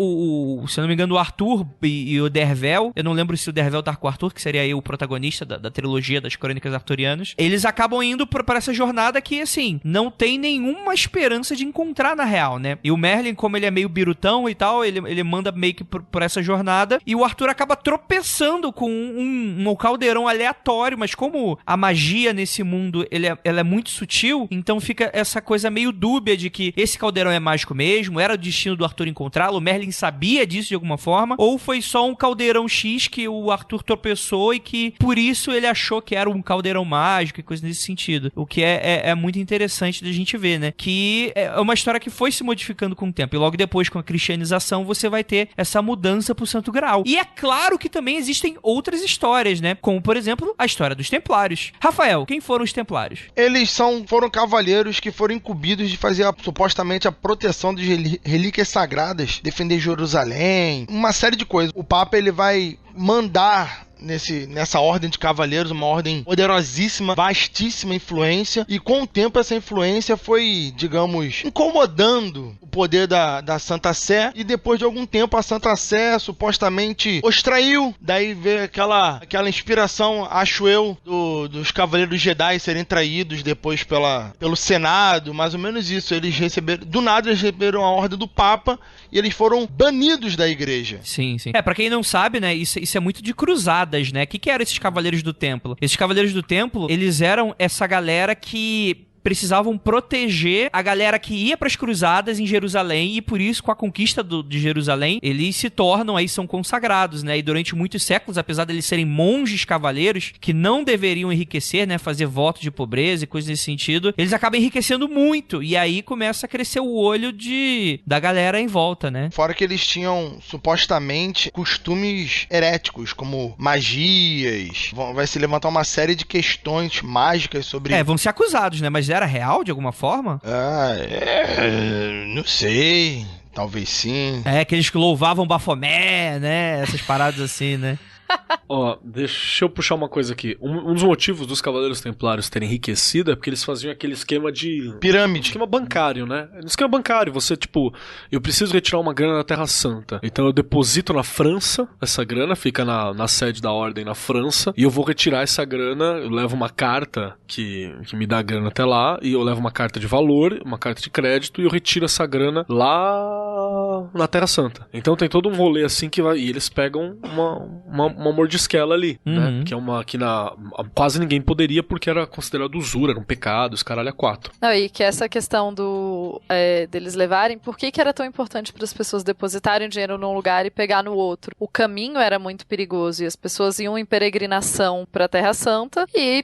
se eu não me engano, o Arthur e o Dervel, eu não lembro se o Dervel tá com o Arthur, que seria aí o protagonista da trilogia das Crônicas Arturianas, eles acabam indo pra essa jornada que, assim, não tem nenhuma esperança de encontrar na real, né? E o Merlin, como ele é meio birutão e tal, ele manda meio que por essa jornada, e o Arthur acaba tropeçando com um caldeirão aleatório, mas como a magia nesse mundo, ela é muito sutil, então fica essa coisa meio dúbia de que esse caldeirão é mágico mesmo, era o destino do Arthur encontrá-lo, o Merlin sabia disso de alguma forma, ou foi só um caldeirão X que o Arthur tropeçou e que por isso ele achou que era um caldeirão mágico e coisa nesse sentido. O que é muito interessante da gente ver, né? Que é uma história que foi se modificando com o tempo, e logo depois, com a cristianização, você vai ter essa mudança pro Santo Graal. E é claro que também existem outras histórias, né? Como, por exemplo, a história dos Templários. Rafael, quem foram os Templários? Eles foram cavaleiros que foram incumbidos de fazer supostamente a proteção de relíquias sagradas, defender Jerusalém, uma série de coisas. O Papa, ele vai mandar nessa ordem de cavaleiros, uma ordem poderosíssima, vastíssima influência, e com o tempo essa influência foi, digamos, incomodando o poder da Santa Sé, e depois de algum tempo a Santa Sé supostamente os traiu. Daí veio aquela inspiração, acho eu, dos Cavaleiros Jedi serem traídos depois pelo Senado, mais ou menos isso. Eles receberam a ordem do Papa e eles foram banidos da igreja. Sim, sim. Pra quem não sabe, né, isso é muito de cruzadas, né? O que eram esses Cavaleiros do Templo? Esses Cavaleiros do Templo, eles eram essa galera que precisavam proteger a galera que ia para as cruzadas em Jerusalém, e por isso, com a conquista de Jerusalém, eles se tornam aí, são consagrados, né? E durante muitos séculos, apesar de eles serem monges cavaleiros, que não deveriam enriquecer, né? Fazer voto de pobreza e coisas nesse sentido, eles acabam enriquecendo muito, e aí começa a crescer o olho da galera em volta, né? Fora que eles tinham, supostamente, costumes heréticos, como magias, vai se levantar uma série de questões mágicas sobre... vão ser acusados, né? Mas era real de alguma forma? Não sei. Talvez sim. Que eles louvavam Bafomé, né? Essas paradas assim, né? Ó, deixa eu puxar uma coisa aqui. Um dos motivos dos Cavaleiros Templários terem enriquecido é porque eles faziam aquele esquema de... pirâmide. Esquema bancário, né? Esquema bancário. Você, tipo, eu preciso retirar uma grana da Terra Santa. Então eu deposito na França essa grana, fica na sede da ordem na França, e eu vou retirar essa grana, eu levo uma carta que me dá a grana até lá, e eu levo uma carta de valor, uma carta de crédito, e eu retiro essa grana lá na Terra Santa. Então tem todo um rolê assim que vai... E eles pegam uma mordisquela ali, né? Que é uma que quase ninguém poderia, porque era considerado usura, era um pecado, os caralho a quatro. Não, e que essa questão deles levarem, por que era tão importante para as pessoas depositarem dinheiro num lugar e pegar no outro? O caminho era muito perigoso e as pessoas iam em peregrinação para a Terra Santa e...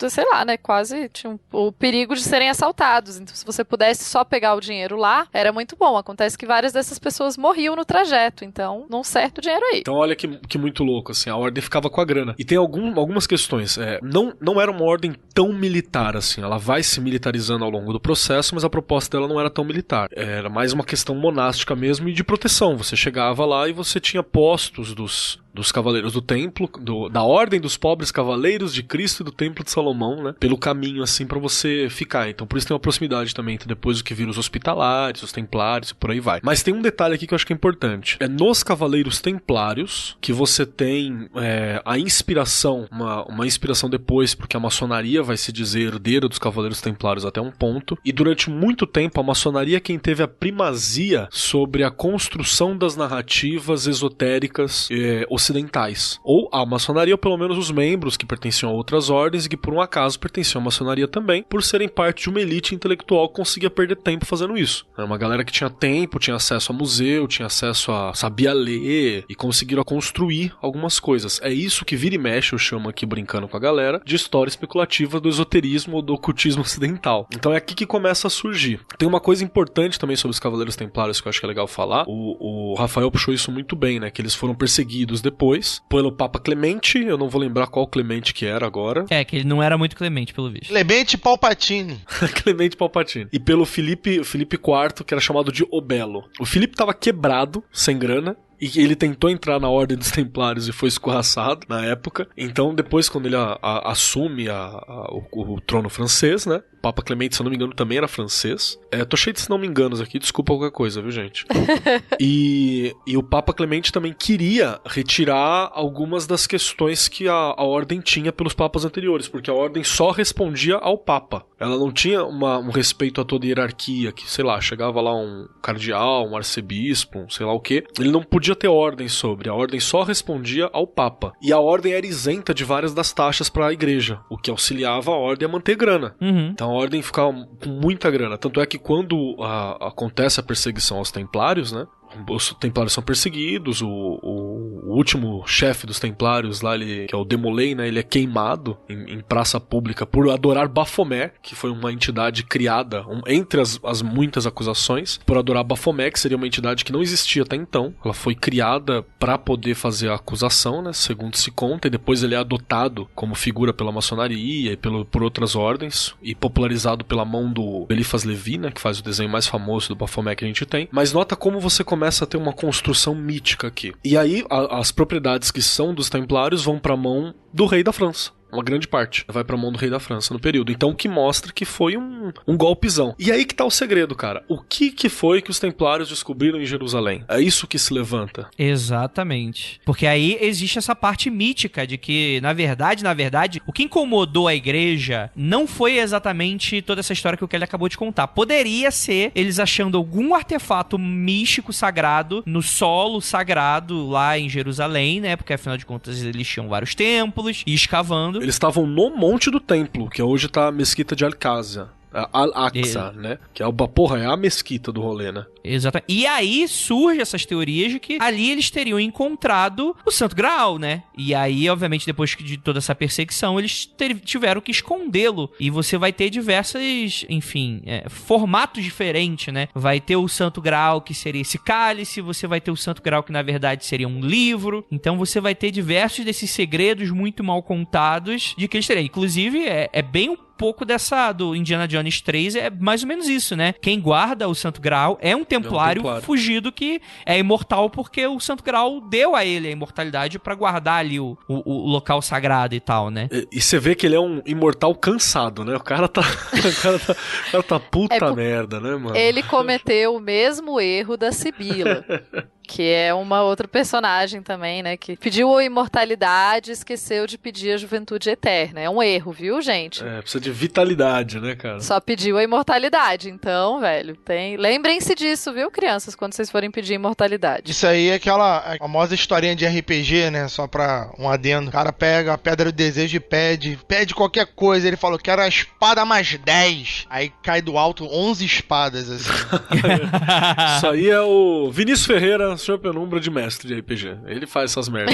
sei lá, né, quase tinha o perigo de serem assaltados. Então, se você pudesse só pegar o dinheiro lá, era muito bom. Acontece que várias dessas pessoas morriam no trajeto, então não certo o dinheiro aí. Então olha que muito louco, assim, a ordem ficava com a grana. E tem algumas questões. Não era uma ordem tão militar, assim, ela vai se militarizando ao longo do processo, mas a proposta dela não era tão militar. Era mais uma questão monástica mesmo e de proteção. Você chegava lá e você tinha postos dos Cavaleiros do Templo, da Ordem dos Pobres Cavaleiros de Cristo e do Templo de Salomão, né? Pelo caminho, assim, pra você ficar. Então, por isso tem uma proximidade também entre depois o que viram os Hospitalares, os Templários e por aí vai. Mas tem um detalhe aqui que eu acho que é importante. É nos Cavaleiros Templários que você tem a inspiração, uma inspiração depois, porque a maçonaria vai se dizer herdeira dos Cavaleiros Templários até um ponto. E durante muito tempo, a maçonaria é quem teve a primazia sobre a construção das narrativas esotéricas ocidentais. Ou a maçonaria, ou pelo menos os membros que pertenciam a outras ordens e que por um acaso pertenciam à maçonaria também, por serem parte de uma elite intelectual que conseguia perder tempo fazendo isso. Era uma galera que tinha tempo, tinha acesso a museu, tinha acesso sabia ler e conseguiram construir algumas coisas. É isso que vira e mexe, eu chamo aqui brincando com a galera, de história especulativa do esoterismo ou do ocultismo ocidental. Então é aqui que começa a surgir. Tem uma coisa importante também sobre os Cavaleiros Templários que eu acho que é legal falar. O Rafael puxou isso muito bem, né? Que eles foram perseguidos depois pelo Papa Clemente, eu não vou lembrar qual Clemente que era agora. Que ele não era muito Clemente, pelo visto. Clemente Palpatine. Clemente Palpatine. E pelo Filipe IV, que era chamado de O Belo. O Filipe tava quebrado, sem grana, e ele tentou entrar na Ordem dos Templários e foi escorraçado na época. Então, depois, quando ele assume o trono francês, né? Papa Clemente, se eu não me engano, também era francês. Tô cheio de se não me enganos aqui, desculpa qualquer coisa, viu, gente? E o Papa Clemente também queria retirar algumas das questões que a ordem tinha pelos papas anteriores, porque a ordem só respondia ao Papa. Ela não tinha um respeito a toda a hierarquia, que, sei lá, chegava lá um cardeal, um arcebispo, sei lá o quê. Ele não podia ter ordem sobre, a ordem só respondia ao Papa. E a ordem era isenta de várias das taxas para a igreja, o que auxiliava a ordem a manter grana. Então a ordem ficava com muita grana. Tanto é que quando acontece a perseguição aos templários, né? Os templários são perseguidos, o último chefe dos templários lá, que é o Demolay, né, ele é queimado em praça pública por adorar Bafomé, que foi uma entidade criada, entre as muitas acusações, por adorar Bafomé, que seria uma entidade que não existia até então. Ela foi criada para poder fazer a acusação, né, segundo se conta, e depois ele é adotado como figura pela maçonaria e por outras ordens, e popularizado pela mão do Eliphas Levi, né, que faz o desenho mais famoso do Bafomé que a gente tem. Mas nota como você começa a ter uma construção mítica aqui. E aí, as propriedades que são dos templários vão para a mão do rei da França. Uma grande parte vai pra mão do rei da França no período. Então, o que mostra que foi um golpezão. E aí que tá o segredo, cara. O que foi que os templários descobriram em Jerusalém? É isso que se levanta. Exatamente. Porque aí existe essa parte mítica de que, na verdade, o que incomodou a igreja não foi exatamente toda essa história que o Kelly acabou de contar. Poderia ser eles achando algum artefato místico sagrado no solo sagrado lá em Jerusalém, né? Porque, afinal de contas, eles tinham vários templos e escavando. Eles estavam no Monte do Templo, que hoje tá a Mesquita de Al-Aqsa. Al-Aqsa, né? Que é a mesquita do rolê, né? Exatamente. E aí surgem essas teorias de que ali eles teriam encontrado o Santo Graal, né? E aí, obviamente, depois de toda essa perseguição, eles tiveram que escondê-lo. E você vai ter diversos, enfim, formatos diferentes, né? Vai ter o Santo Graal, que seria esse cálice. Você vai ter o Santo Graal, que na verdade seria um livro. Então você vai ter diversos desses segredos muito mal contados de que eles teriam. Inclusive, é bem um pouco do Indiana Jones 3, é mais ou menos isso, né? Quem guarda o Santo Graal é um templário fugido que é imortal porque o Santo Graal deu a ele a imortalidade pra guardar ali o local sagrado e tal, né? E você vê que ele é um imortal cansado, né? O cara tá puta merda, né, mano? Ele cometeu o mesmo erro da Sibila. Que é uma outra personagem também, né? Que pediu a imortalidade e esqueceu de pedir a juventude eterna. É um erro, viu, gente? Precisa de vitalidade, né, cara? Só pediu a imortalidade. Então, velho, lembrem-se disso, viu, crianças? Quando vocês forem pedir imortalidade. Isso aí é aquela famosa historinha de RPG, né? Só pra um adendo. O cara pega a pedra do desejo e pede qualquer coisa. Ele falou, quero a espada mais 10. Aí cai do alto 11 espadas, assim. Isso aí é o Vinícius Ferreira, senhor Penumbra de mestre de RPG. Ele faz essas merdas.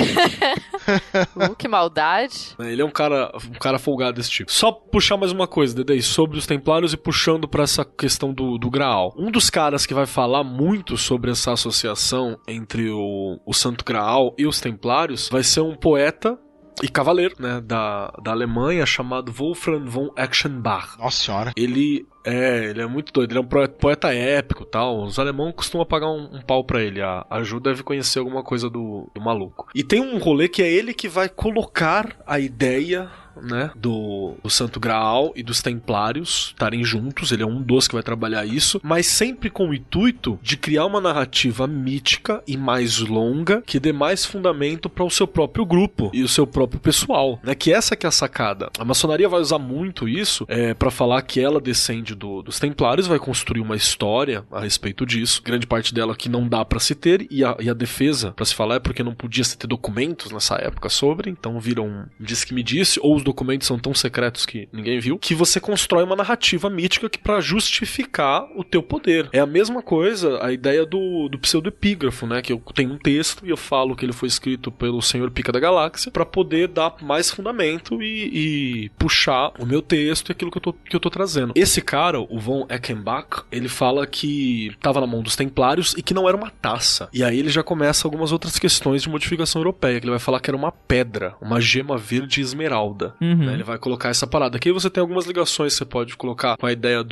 Que maldade. Ele é um cara folgado desse tipo. Só puxar mais uma coisa, Dedei, sobre os templários e puxando pra essa questão do Graal. Um dos caras que vai falar muito sobre essa associação entre o Santo Graal e os templários vai ser um poeta e cavaleiro, né, da Alemanha, chamado Wolfram von Eschenbach. Nossa senhora. Ele é muito doido, ele é um poeta épico e tal. Os alemães costumam pagar um pau pra ele. A Ju deve conhecer alguma coisa do maluco. E tem um rolê que é ele que vai colocar a ideia, né, do Santo Graal e dos Templários estarem juntos. Ele é um dos que vai trabalhar isso, mas sempre com o intuito de criar uma narrativa mítica e mais longa que dê mais fundamento para o seu próprio grupo e o seu próprio pessoal, né? Que essa que é a sacada. A maçonaria vai usar muito isso para falar que ela descende dos Templários, vai construir uma história a respeito disso. Grande parte dela que não dá para se ter, e a defesa para se falar é porque não podia se ter documentos nessa época sobre, então viram um diz que me disse, ou os documentos são tão secretos que ninguém viu, que você constrói uma narrativa mítica que para justificar o teu poder. É a mesma coisa, a ideia do pseudoepígrafo, né? Que eu tenho um texto e eu falo que ele foi escrito pelo Senhor Pica da Galáxia para poder dar mais fundamento e puxar o meu texto e aquilo que eu tô trazendo. Esse cara, o von Eschenbach, ele fala que tava na mão dos Templários e que não era uma taça. E aí ele já começa algumas outras questões de modificação europeia, que ele vai falar que era uma pedra, uma gema verde esmeralda. alquimia. Né? Ele vai colocar essa parada. Aqui você tem algumas ligações que você pode colocar com a ideia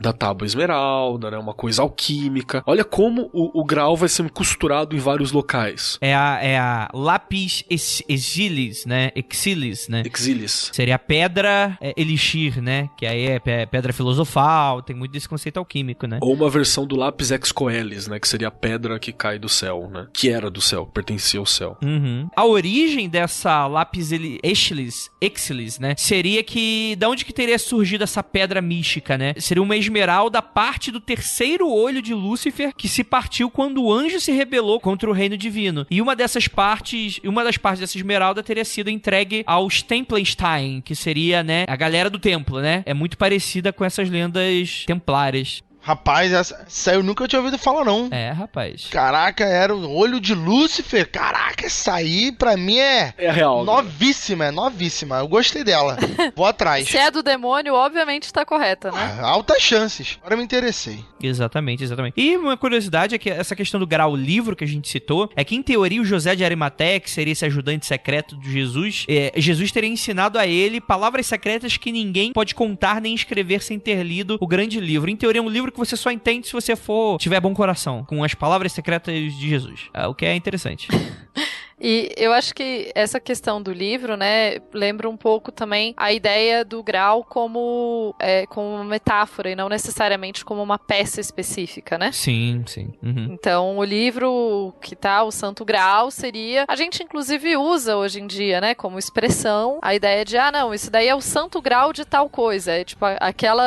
da tábua esmeralda, né? Uma coisa alquímica. Olha como o Graal vai sendo costurado em vários locais. É a lápis exilis, né? Exilis, né? Exilis. Seria a pedra elixir, né? Que aí é pedra filosofal, tem muito desse conceito alquímico, né? Ou uma versão do lápis ex coelis, né? Que seria a pedra que cai do céu, né? Que era do céu, pertencia ao céu. A origem dessa lápis exilis, né? Seria da onde que teria surgido essa pedra mística, né? Seria uma esmeralda, parte do terceiro olho de Lúcifer, que se partiu quando o anjo se rebelou contra o reino divino. E uma das partes dessa esmeralda teria sido entregue aos Templenstein, que seria, né, a galera do templo, né? É muito parecida com essas lendas templárias. Rapaz, essa eu nunca tinha ouvido falar, não. É, rapaz. Caraca, era o olho de Lúcifer. Caraca, essa aí pra mim é real. Novíssima, é novíssima. Eu gostei dela. Vou atrás. Se é do demônio, obviamente tá correta, né? Altas chances. Agora me interessei. Exatamente. E uma curiosidade é que essa questão do Graal livro que a gente citou, é que em teoria o José de Arimateia, que seria esse ajudante secreto de Jesus, Jesus teria ensinado a ele palavras secretas que ninguém pode contar nem escrever sem ter lido o grande livro. Em teoria é um livro que você só entende se você tiver bom coração, com as palavras secretas de Jesus, o que é interessante. E eu acho que essa questão do livro, né, lembra um pouco também a ideia do Graal como uma metáfora e não necessariamente como uma peça específica, né? Sim, sim. Então, o livro que tá, o Santo Graal, seria... A gente, inclusive, usa hoje em dia, né, como expressão, a ideia de, não, isso daí é o Santo Graal de tal coisa. É tipo,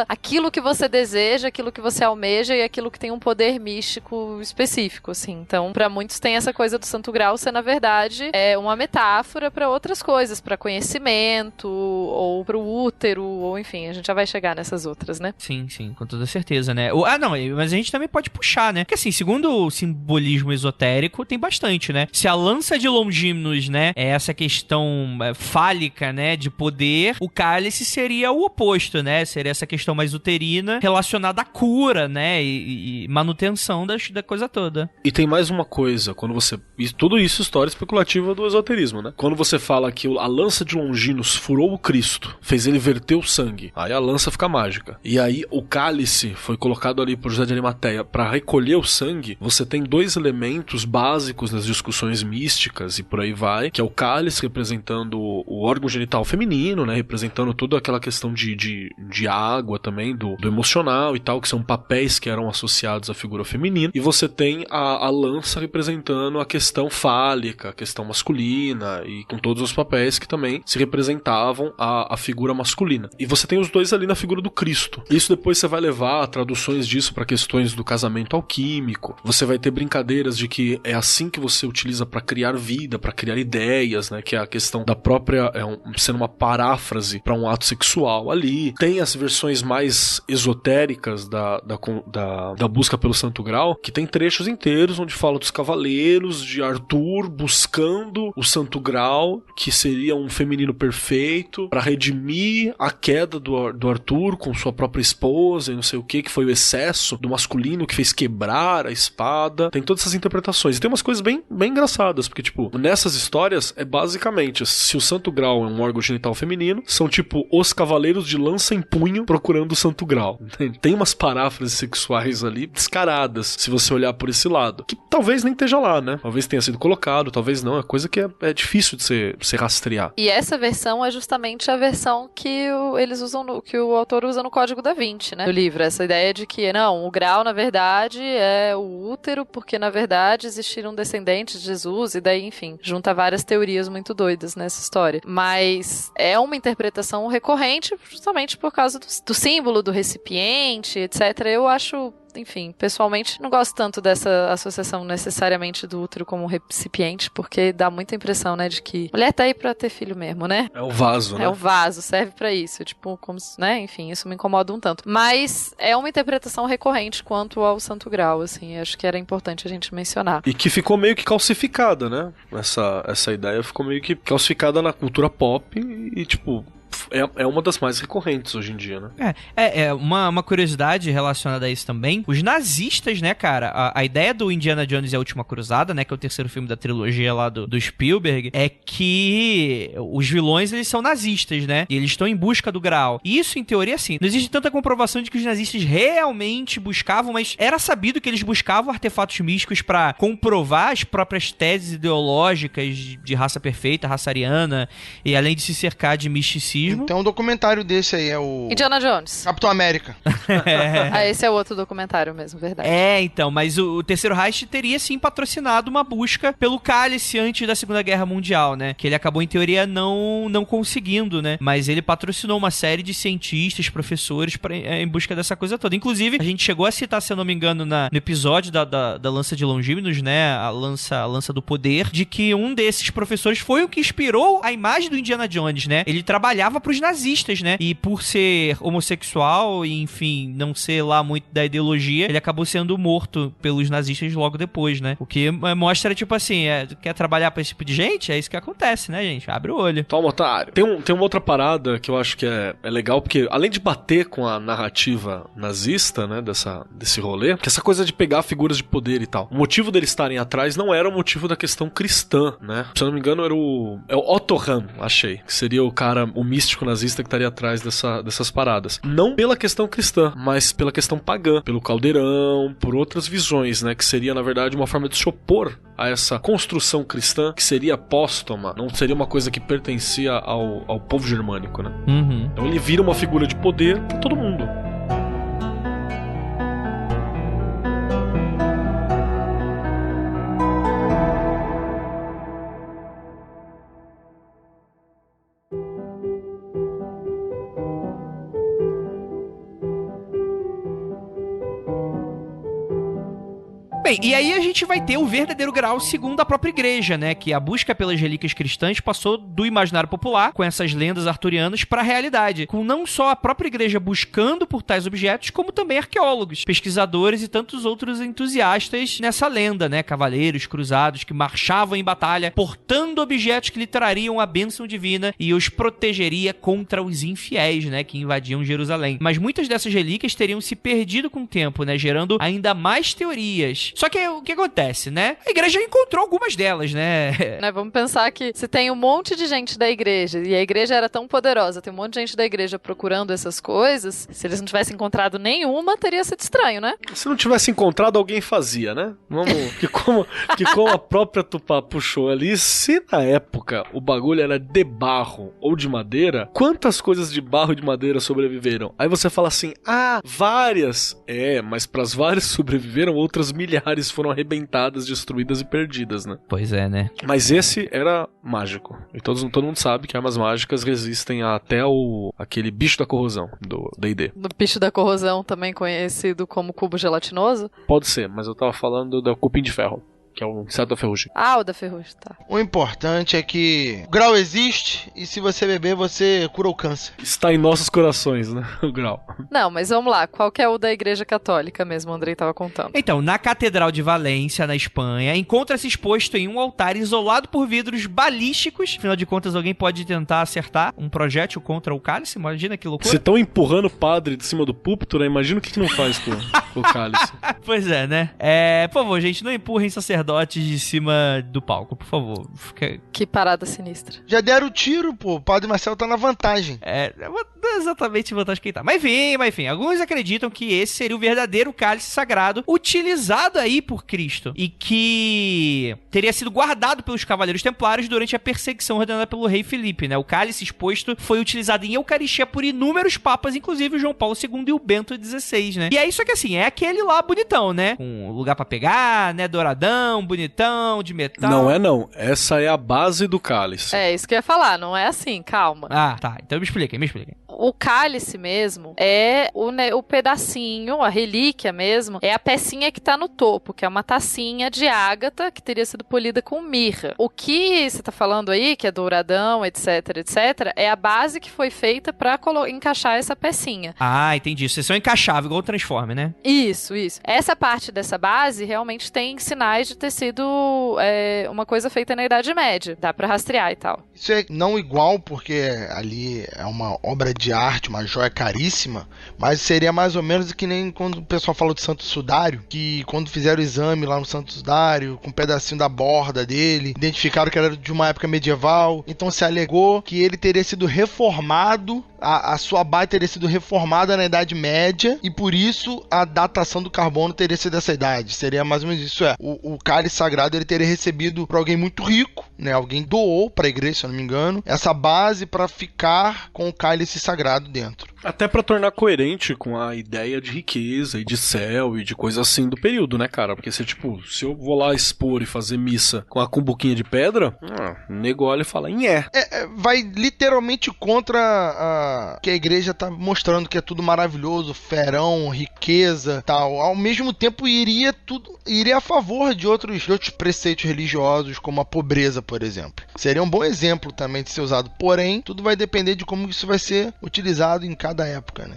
aquilo que você deseja, aquilo que você almeja e aquilo que tem um poder místico específico, assim. Então, pra muitos tem essa coisa do Santo Graal ser, na verdade, é uma metáfora para outras coisas, para conhecimento, ou para o útero, ou enfim, a gente já vai chegar nessas outras, né? Sim, com toda certeza, né? Não, mas a gente também pode puxar, né? Porque assim, segundo o simbolismo esotérico, tem bastante, né? Se a lança de Longinos, né, é essa questão fálica, né, de poder, o cálice seria o oposto, né? Seria essa questão mais uterina relacionada à cura, né? E manutenção da coisa toda. E tem mais uma coisa, quando você... Tudo isso história especulativa do esoterismo, né? Quando você fala que a lança de Longinos furou o Cristo, fez ele verter o sangue, aí a lança fica mágica. E aí o cálice foi colocado ali por José de Arimateia para recolher o sangue. Você tem dois elementos básicos nas discussões místicas e por aí vai, que é o cálice representando o órgão genital feminino, né? Representando toda aquela questão de água também, do emocional e tal, que são papéis que eram associados à figura feminina. E você tem a lança representando a questão fálica, a questão masculina e com todos os papéis que também se representavam a figura masculina. E você tem os dois ali na figura do Cristo. Isso depois você vai levar a traduções disso para questões do casamento alquímico. Você vai ter brincadeiras de que é assim que você utiliza para criar vida, para criar ideias, né? Que é a questão da própria, sendo uma paráfrase para um ato sexual ali. Tem as versões mais esotéricas da busca pelo Santo Graal, que tem trechos inteiros onde fala dos cavaleiros, de Arthur buscando o Santo Graal, que seria um feminino perfeito, para redimir a queda do Arthur com sua própria esposa e não sei o que foi o excesso do masculino que fez quebrar a espada. Tem todas essas interpretações. E tem umas coisas bem engraçadas, porque, tipo, nessas histórias é basicamente, se o Santo Graal é um órgão genital feminino, são, tipo, os cavaleiros de lança em punho procurando o Santo Graal. Entende? Tem umas paráfrases sexuais ali descaradas, se você olhar por esse lado. Que talvez nem esteja lá, né? Talvez tenha sido colocado, talvez não. É coisa que é difícil de se rastrear. E essa versão é justamente a versão que eles usam, que o autor usa no Código da Vinci, né? No livro. Essa ideia de que, não, o Graal, na verdade, é o útero, porque, na verdade, existiram descendentes de Jesus, e daí, enfim, junta várias teorias muito doidas nessa história. Mas é uma interpretação recorrente justamente por causa do símbolo do recipiente, etc. Eu acho... Enfim, pessoalmente não gosto tanto dessa associação necessariamente do útero como recipiente, porque dá muita impressão, né, de que mulher tá aí pra ter filho mesmo, né? É o vaso, né? É o vaso, serve pra isso, tipo, como se, né, enfim, isso me incomoda um tanto. Mas é uma interpretação recorrente quanto ao Santo Graal, assim, acho que era importante a gente mencionar. E que ficou meio que calcificada, né? Essa ideia ficou meio que calcificada na cultura pop e tipo... é uma das mais recorrentes hoje em dia, né? Uma curiosidade relacionada a isso também. Os nazistas, né, cara? A ideia do Indiana Jones e a Última Cruzada, né, que é o terceiro filme da trilogia lá do Spielberg, é que os vilões, eles são nazistas, né? E eles estão em busca do Graal. E isso, em teoria, assim, não existe tanta comprovação de que os nazistas realmente buscavam, mas era sabido que eles buscavam artefatos místicos pra comprovar as próprias teses ideológicas de raça perfeita, raça ariana, e além de se cercar de misticismo. Então, um documentário desse aí é o... Indiana Jones. Capitão América. Esse é outro documentário mesmo, verdade. Então, mas o Terceiro Reich teria, sim, patrocinado uma busca pelo cálice antes da Segunda Guerra Mundial, né? Que ele acabou, em teoria, não conseguindo, né? Mas ele patrocinou uma série de cientistas, professores em busca dessa coisa toda. Inclusive, a gente chegou a citar, se eu não me engano, no episódio da Lança de Longínquos, né? A lança do poder, de que um desses professores foi o que inspirou a imagem do Indiana Jones, né? Ele trabalhava pros nazistas, né? E por ser homossexual e, enfim, não ser lá muito da ideologia, ele acabou sendo morto pelos nazistas logo depois, né? O que mostra, tipo assim, quer trabalhar pra esse tipo de gente? É isso que acontece, né, gente? Abre o olho. Toma, otário. Tem uma outra parada que eu acho que é legal, porque além de bater com a narrativa nazista, né, desse rolê, que essa coisa de pegar figuras de poder e tal, o motivo deles estarem atrás não era o motivo da questão cristã, né? Se eu não me engano, era o Otto Hahn, achei, que seria o místico nazista que estaria atrás dessas paradas. Não pela questão cristã, mas pela questão pagã, pelo caldeirão, por outras visões, né, que seria, na verdade, uma forma de se opor a essa construção cristã, que seria póstuma, não seria uma coisa que pertencia ao povo germânico, né? Uhum. Então ele vira uma figura de poder pra todo mundo. Bem, e aí a gente vai ter o verdadeiro Graal segundo a própria igreja, né? Que a busca pelas relíquias cristãs passou do imaginário popular, com essas lendas arturianas, para a realidade. Com não só a própria igreja buscando por tais objetos, como também arqueólogos, pesquisadores e tantos outros entusiastas nessa lenda, né? Cavaleiros, cruzados, que marchavam em batalha, portando objetos que lhe trariam a bênção divina e os protegeria contra os infiéis, né? Que invadiam Jerusalém. Mas muitas dessas relíquias teriam se perdido com o tempo, né? Gerando ainda mais teorias. Só que o que acontece, né? A igreja encontrou algumas delas, né? Vamos pensar que se tem um monte de gente da igreja, e a igreja era tão poderosa, tem um monte de gente da igreja procurando essas coisas, se eles não tivessem encontrado nenhuma, teria sido estranho, né? Se não tivesse encontrado, alguém fazia, né? que como a própria Tupá puxou ali, se na época o bagulho era de barro ou de madeira, quantas coisas de barro e de madeira sobreviveram? Aí você fala assim, várias. Mas pras várias sobreviveram, outras milhares foram arrebentadas, destruídas e perdidas, né? Pois é, né? Mas esse era mágico. E todo mundo sabe que armas mágicas resistem até aquele bicho da corrosão do D&D. Do bicho da corrosão, também conhecido como cubo gelatinoso? Pode ser, mas eu tava falando do cupim de ferro, que é o inseto da ferrugem. O da ferrugem, tá. O importante é que o grau existe e se você beber, você cura o câncer. Está em nossos corações, né? O grau. Não, mas vamos lá. Qual que é o da Igreja Católica mesmo? O Andrei tava contando. Então, na Catedral de Valência, na Espanha, encontra-se exposto em um altar isolado por vidros balísticos. Afinal de contas, alguém pode tentar acertar um projétil contra o cálice? Imagina que loucura. Se estão empurrando o padre de cima do púlpito, né? Imagina o que não faz com o cálice. Pois é, né? Por favor, gente, não empurrem sacerdotes de cima do palco, por favor. Que parada sinistra. Já deram o tiro, pô. O padre Marcelo tá na vantagem. Não é exatamente vantagem que ele tá. Mas enfim, alguns acreditam que esse seria o verdadeiro cálice sagrado utilizado aí por Cristo e que teria sido guardado pelos cavaleiros templários durante a perseguição ordenada pelo rei Filipe, né? O cálice exposto foi utilizado em Eucaristia por inúmeros papas, inclusive o João Paulo II e o Bento XVI, né? E é isso aqui, assim, é aquele lá bonitão, né? Com lugar pra pegar, né? Douradão, bonitão, de metal. Não é não. Essa é a base do cálice. É, isso que eu ia falar. Não é assim, calma. Tá. Então me expliquem. O cálice mesmo é o pedacinho, a relíquia mesmo, é a pecinha que tá no topo, que é uma tacinha de ágata que teria sido polida com mirra. O que você tá falando aí, que é douradão, etc, etc, é a base que foi feita pra encaixar essa pecinha. Ah, entendi. Vocês são encaixáveis, igual o Transforme, né? Isso. Essa parte dessa base realmente tem sinais de ter sido uma coisa feita na Idade Média. Dá pra rastrear e tal. Isso é não igual, porque ali é uma obra de arte, uma joia caríssima, mas seria mais ou menos que nem quando o pessoal falou de Santo Sudário, que quando fizeram o exame lá no Santo Sudário, com um pedacinho da borda dele, identificaram que era de uma época medieval, então se alegou que ele teria sido reformado, a sua base teria sido reformada na Idade Média, e por isso a datação do carbono teria sido dessa idade. Seria mais ou menos isso. O cálice sagrado ele teria recebido por alguém muito rico, né? Alguém doou para a igreja, se eu não me engano, essa base para ficar com o cálice sagrado dentro. Até pra tornar coerente com a ideia de riqueza e de céu e de coisa assim do período, né, cara? Porque se eu vou lá expor e fazer missa com a cumbuquinha de pedra, o nego olha e fala, vai literalmente contra que a igreja tá mostrando que é tudo maravilhoso, ferão, riqueza, tal. Ao mesmo tempo iria a favor de outros preceitos religiosos, como a pobreza, por exemplo. Seria um bom exemplo também de ser usado. Porém, tudo vai depender de como isso vai ser utilizado em cada época, né?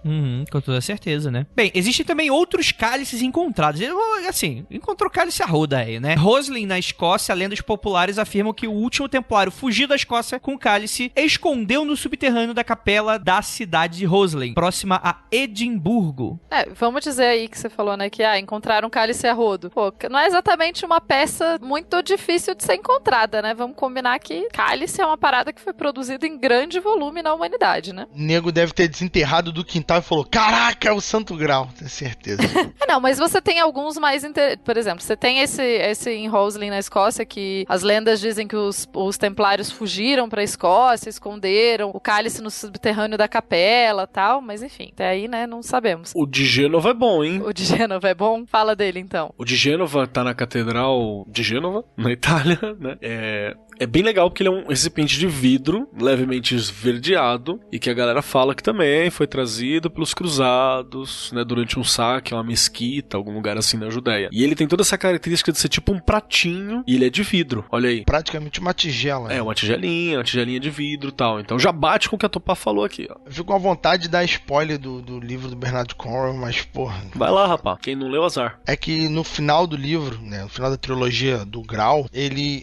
Com toda certeza, né? Bem, existem também outros cálices encontrados. Assim, encontrou cálice arruda aí, né? Roslin, na Escócia, lendas populares afirmam que o último templário fugiu da Escócia com o cálice e escondeu no subterrâneo da capela da cidade de Roslin, próxima a Edimburgo. Vamos dizer aí que você falou, né, que encontraram um cálice a rodo. Pô, não é exatamente uma peça muito difícil de ser encontrada, né? Vamos combinar que cálice é uma parada que foi produzida em grande volume na humanidade, né? O nego deve ter desenterrado do quintal e falou, caraca, é o Santo Graal, tenho certeza. Não, mas você tem alguns mais por exemplo, você tem esse em Roslin, na Escócia, que as lendas dizem que os templários fugiram pra Escócia, esconderam o cálice no subterrâneo da capela, tal, mas enfim, até aí, né, não sabemos. O de Gênova é bom, hein? O de Gênova é bom? Fala dele, então. O de Gênova tá na Catedral de Gênova, na Itália, né? É bem legal porque ele é um recipiente de vidro, levemente esverdeado, e que a galera fala que também foi trazido pelos cruzados, né, durante um saque a uma mesquita, algum lugar assim na Judéia. E ele tem toda essa característica de ser tipo um pratinho, e ele é de vidro, olha aí. Praticamente uma tigela. Né? Uma tigelinha de vidro e tal. Então já bate com o que a Tupá falou aqui, ó. Eu fico com a vontade de dar spoiler do livro do Bernard Cornwell, mas porra... Vai lá, rapaz. Quem não leu, azar. É que no final do livro, né, no final da trilogia do Graal,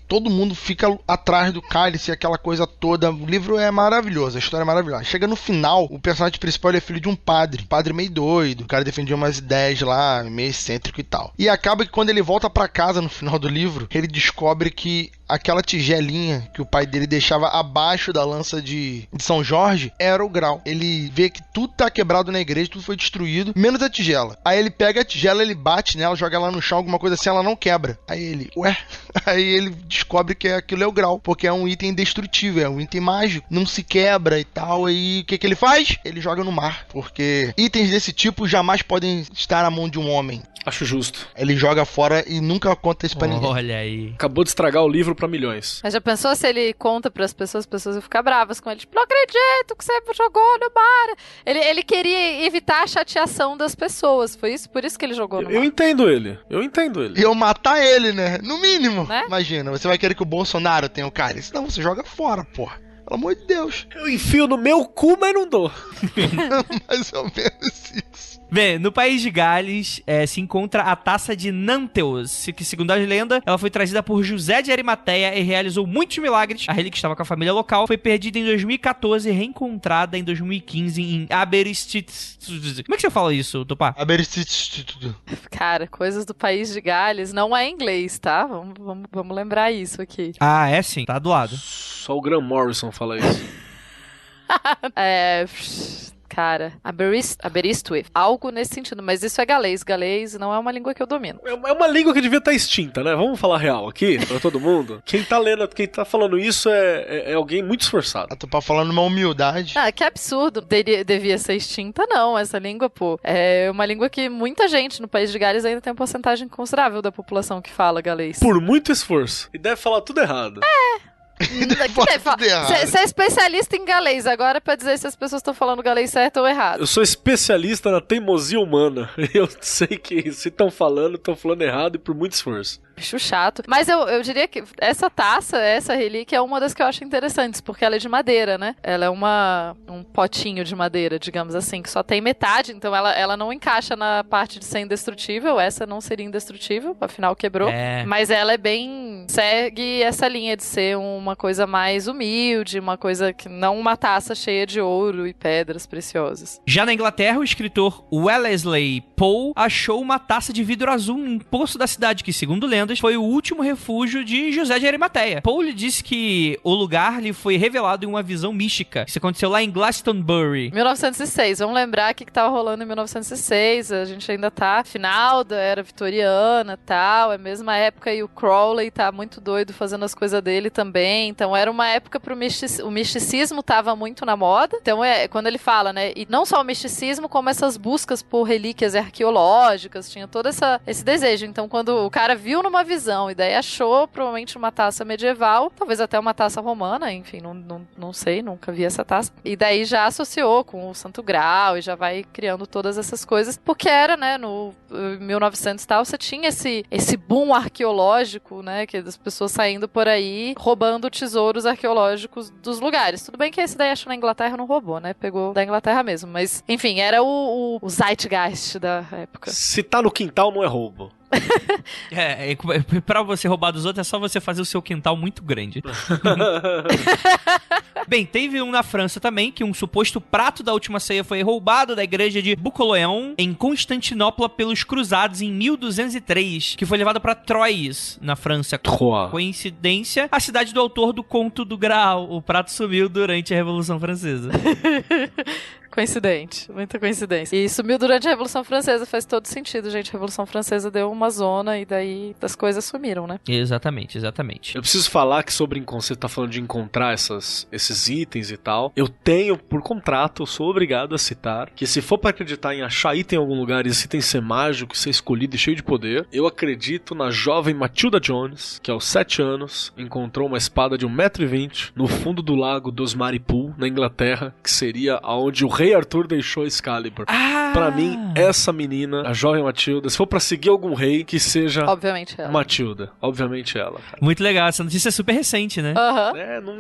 todo mundo fica atrás do cálice, aquela coisa toda. O livro é maravilhoso, a história é maravilhosa. Chega no final, o personagem principal é filho de um padre meio doido, o cara defendia umas ideias lá, meio excêntrico e tal. E acaba que quando ele volta pra casa no final do livro, ele descobre que aquela tigelinha que o pai dele deixava abaixo da lança de São Jorge era o Graal. Ele vê que tudo tá quebrado na igreja, tudo foi destruído, menos a tigela. Aí ele pega a tigela, ele bate nela, joga ela no chão, alguma coisa assim, ela não quebra. Aí ele, Aí ele descobre que aquilo é o Graal, porque é um item indestrutível, é um item mágico, não se quebra e tal. Aí o que ele faz? Ele joga no mar, porque itens desse tipo jamais podem estar na mão de um homem. Acho justo. Ele joga fora e nunca conta isso pra ninguém. Olha aí. Acabou de estragar o livro pra milhões. Mas já pensou se ele conta pras pessoas, as pessoas vão ficar bravas com ele? Tipo, não acredito que você jogou no mar. Ele queria evitar a chateação das pessoas. Foi isso? Por isso que ele jogou no mar. Eu entendo ele. E eu matar ele, né? No mínimo. Né? Imagina, você vai querer que o Bolsonaro tenha o cálice. Não, você joga fora, porra. Pelo amor de Deus. Eu enfio no meu cu, mas não dou. Mais ou menos isso. Bem, no país de Gales se encontra a taça de Nanteus, que segundo a lenda, ela foi trazida por José de Arimateia e realizou muitos milagres. A relíquia estava com a família local, foi perdida em 2014 e reencontrada em 2015 em Aberystwyth. Como é que você fala isso, Tupá? Aberystwyth. Cara, coisas do país de Gales não é inglês, tá? Vamos lembrar isso aqui. Ah, é sim, tá do lado. Só o Graham Morrison fala isso. Cara, Aberystwyth, algo nesse sentido, mas isso é galês. Galês não é uma língua que eu domino. É uma língua que devia estar extinta, né? Vamos falar real aqui, pra todo mundo. Quem tá falando isso é alguém muito esforçado. Tu tá falando uma humildade. Que absurdo. Devia ser extinta, não. Essa língua, pô, é uma língua que muita gente no país de Gales ainda tem uma porcentagem considerável da população que fala galês. Por muito esforço. E deve falar tudo errado. Você é especialista em galês, agora pra dizer se as pessoas estão falando galês certo ou errado. Eu sou especialista na teimosia humana. Eu sei que se estão falando errado e por muito esforço. Bicho chato. Mas eu diria que essa taça, essa relíquia é uma das que eu acho interessantes, porque ela é de madeira, né? Ela é um potinho de madeira, digamos assim, que só tem metade, então ela não encaixa na parte de ser indestrutível, essa não seria indestrutível, afinal quebrou. Mas ela é bem... segue essa linha de ser uma coisa mais humilde, uma coisa que não uma taça cheia de ouro e pedras preciosas. Já na Inglaterra, o escritor Wellesley Pole achou uma taça de vidro azul num poço da cidade que, segundo lendas, foi o último refúgio de José de Arimateia. Pole disse que o lugar lhe foi revelado em uma visão mística. Isso aconteceu lá em Glastonbury. 1906. Vamos lembrar o que tava rolando em 1906. A gente ainda tá final da era vitoriana e tal. É a mesma época e o Crowley tá muito doido fazendo as coisas dele também. Então era uma época pro o misticismo tava muito na moda. Então quando ele fala, né? E não só o misticismo, como essas buscas por relíquias arqueológicas. Tinha todo esse desejo. Então quando o cara viu numa visão e daí achou provavelmente uma taça medieval, talvez até uma taça romana, enfim, não sei, nunca vi essa taça. E daí já associou com o Santo Graal e já vai criando todas essas coisas, porque era, né, no 1900 e tal, você tinha esse boom arqueológico, né, que das pessoas saindo por aí roubando tesouros arqueológicos dos lugares. Tudo bem que esse daí achou na Inglaterra, não roubou, né, pegou da Inglaterra mesmo, mas enfim, era o zeitgeist da época. Se tá no quintal, não é roubo. Pra você roubar dos outros é só você fazer o seu quintal muito grande. Bem, teve um na França também, que um suposto prato da última ceia foi roubado da igreja de Bucoleon, em Constantinopla, pelos cruzados em 1203, que foi levado pra Troyes, na França. Coincidência, a cidade do autor do Conto do Graal. O prato sumiu durante a Revolução Francesa. Coincidente, muita coincidência. E sumiu durante a Revolução Francesa, faz todo sentido, gente. A Revolução Francesa deu uma zona e daí as coisas sumiram, né? Exatamente. Eu preciso falar que sobre você tá falando de encontrar esses itens e tal. Eu tenho, por contrato, eu sou obrigado a citar que se for pra acreditar em achar item em algum lugar e esse item ser mágico, ser escolhido e cheio de poder, eu acredito na jovem Matilda Jones, que aos 7 anos encontrou uma espada de 1,20 m no fundo do lago dos Maripool, na Inglaterra, que seria aonde o rei Arthur deixou Excalibur. Pra mim, essa menina, a jovem Matilda, se for pra seguir algum rei, que seja obviamente ela. Matilda. Obviamente ela, cara. Muito legal. Essa notícia é super recente, né?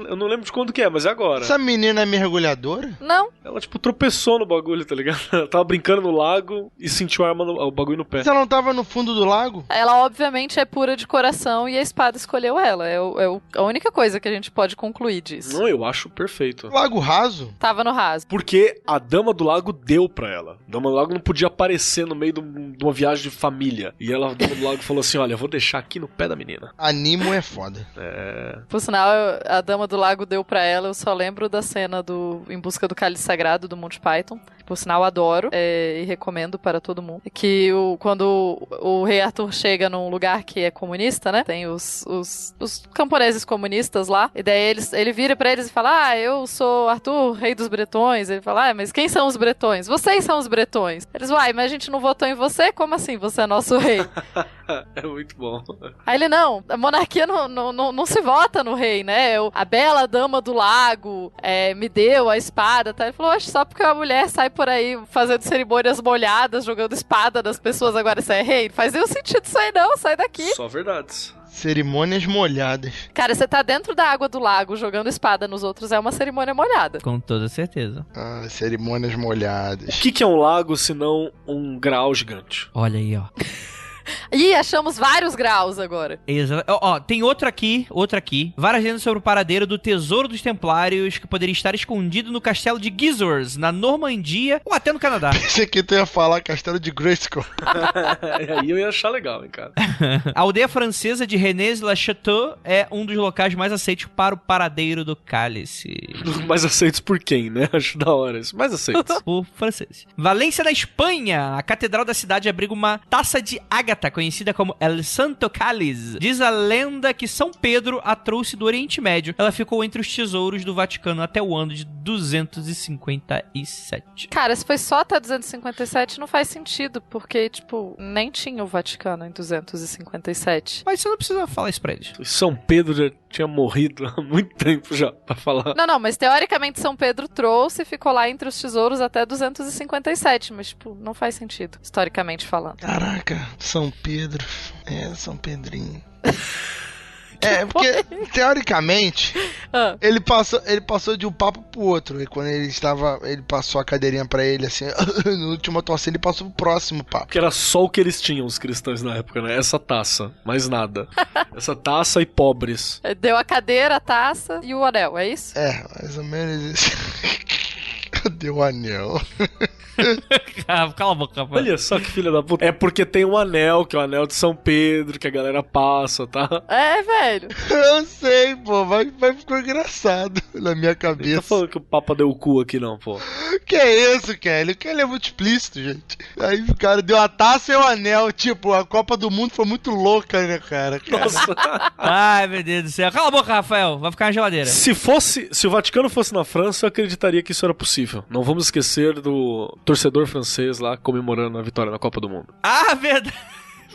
Eu não lembro de quando que é, mas é agora. Essa menina é mergulhadora? Não. Ela, tipo, tropeçou no bagulho, tá ligado? Ela tava brincando no lago e sentiu o bagulho no pé. Mas ela não tava no fundo do lago? Ela, obviamente, é pura de coração e a espada escolheu ela. É a única coisa que a gente pode concluir disso. Não, eu acho perfeito. Lago raso? Tava no raso. Porque a Dama do Lago deu pra ela. A Dama do Lago não podia aparecer no meio de uma viagem de família. E ela, a Dama do Lago, falou assim, olha, eu vou deixar aqui no pé da menina. Animo é foda. Por sinal, a Dama do Lago deu pra ela, eu só lembro da cena do Em Busca do Cálice Sagrado, do Monty Python. Por sinal, adoro e recomendo para todo mundo. Que quando o rei Arthur chega num lugar que é comunista, né? Tem os camponeses comunistas lá. E daí ele vira pra eles e fala, eu sou Arthur, rei dos bretões. Ele fala, mas quem são os bretões? Vocês são os bretões. Eles, mas a gente não votou em você? Como assim? Você é nosso rei. É muito bom. Aí ele, não, a monarquia não se vota no rei, né? A bela Dama do Lago me deu a espada, tá? Ele falou, só porque uma mulher sai por aí fazendo cerimônias molhadas, jogando espada das pessoas, agora você é rei? Não faz nenhum sentido isso aí não, sai daqui. Só verdades. Cerimônias molhadas. Cara, você tá dentro da água do lago jogando espada nos outros, é uma cerimônia molhada. Com toda certeza. Cerimônias molhadas. O que é um lago se não um graal gigante? Olha aí, ó. Ih, achamos vários graus agora. Exato. Tem outro aqui. Várias lendas sobre o paradeiro do Tesouro dos Templários que poderia estar escondido no castelo de Gisors, na Normandia ou até no Canadá. Pensei que tu ia falar castelo de Grayskull. Aí eu ia achar legal, hein, cara. A aldeia francesa de Rennes-le-Château é um dos locais mais aceitos para o paradeiro do cálice. Mais aceitos por quem, né? Acho da hora isso. Mais aceitos. Por franceses. Valência, na Espanha. A catedral da cidade abriga uma taça de ágata, conhecida como El Santo Cáliz. Diz a lenda que São Pedro a trouxe do Oriente Médio. Ela ficou entre os tesouros do Vaticano até o ano de 257. Cara, se foi só até 257, não faz sentido, porque, nem tinha o Vaticano em 257. Mas você não precisa falar isso pra eles. São Pedro tinha morrido há muito tempo já, pra falar. Não, mas teoricamente São Pedro trouxe e ficou lá entre os tesouros até 257, mas, tipo, não faz sentido, historicamente falando. Caraca, São Pedro. São Pedrinho. Porque, teoricamente, ele passou de um papo pro outro. E quando ele passou a cadeirinha pra ele, assim, no último atuação, ele passou pro próximo papo. Que era só o que eles tinham, os cristãos na época, né? Essa taça, mais nada. Essa taça e pobres. Deu a cadeira, a taça e o anel, é isso? Mais ou menos isso. Cadê o anel? Cala a boca, rapaz. Olha só que filha da puta. É porque tem um anel, que é o anel de São Pedro, que a galera passa, tá? Velho. Eu sei, pô, mas ficou engraçado na minha cabeça. Não tá falando que o Papa deu o cu aqui, não, pô. Que é isso, Kelly? O Kelly é muito explícito, gente. Aí o cara deu a taça e o anel. Tipo, a Copa do Mundo foi muito louca, né, cara? Nossa. Ai, meu Deus do céu. Cala a boca, Rafael. Vai ficar na geladeira. Se o Vaticano fosse na França, eu acreditaria que isso era possível. Não vamos esquecer do torcedor francês lá comemorando a vitória na Copa do Mundo. Ah, verdade.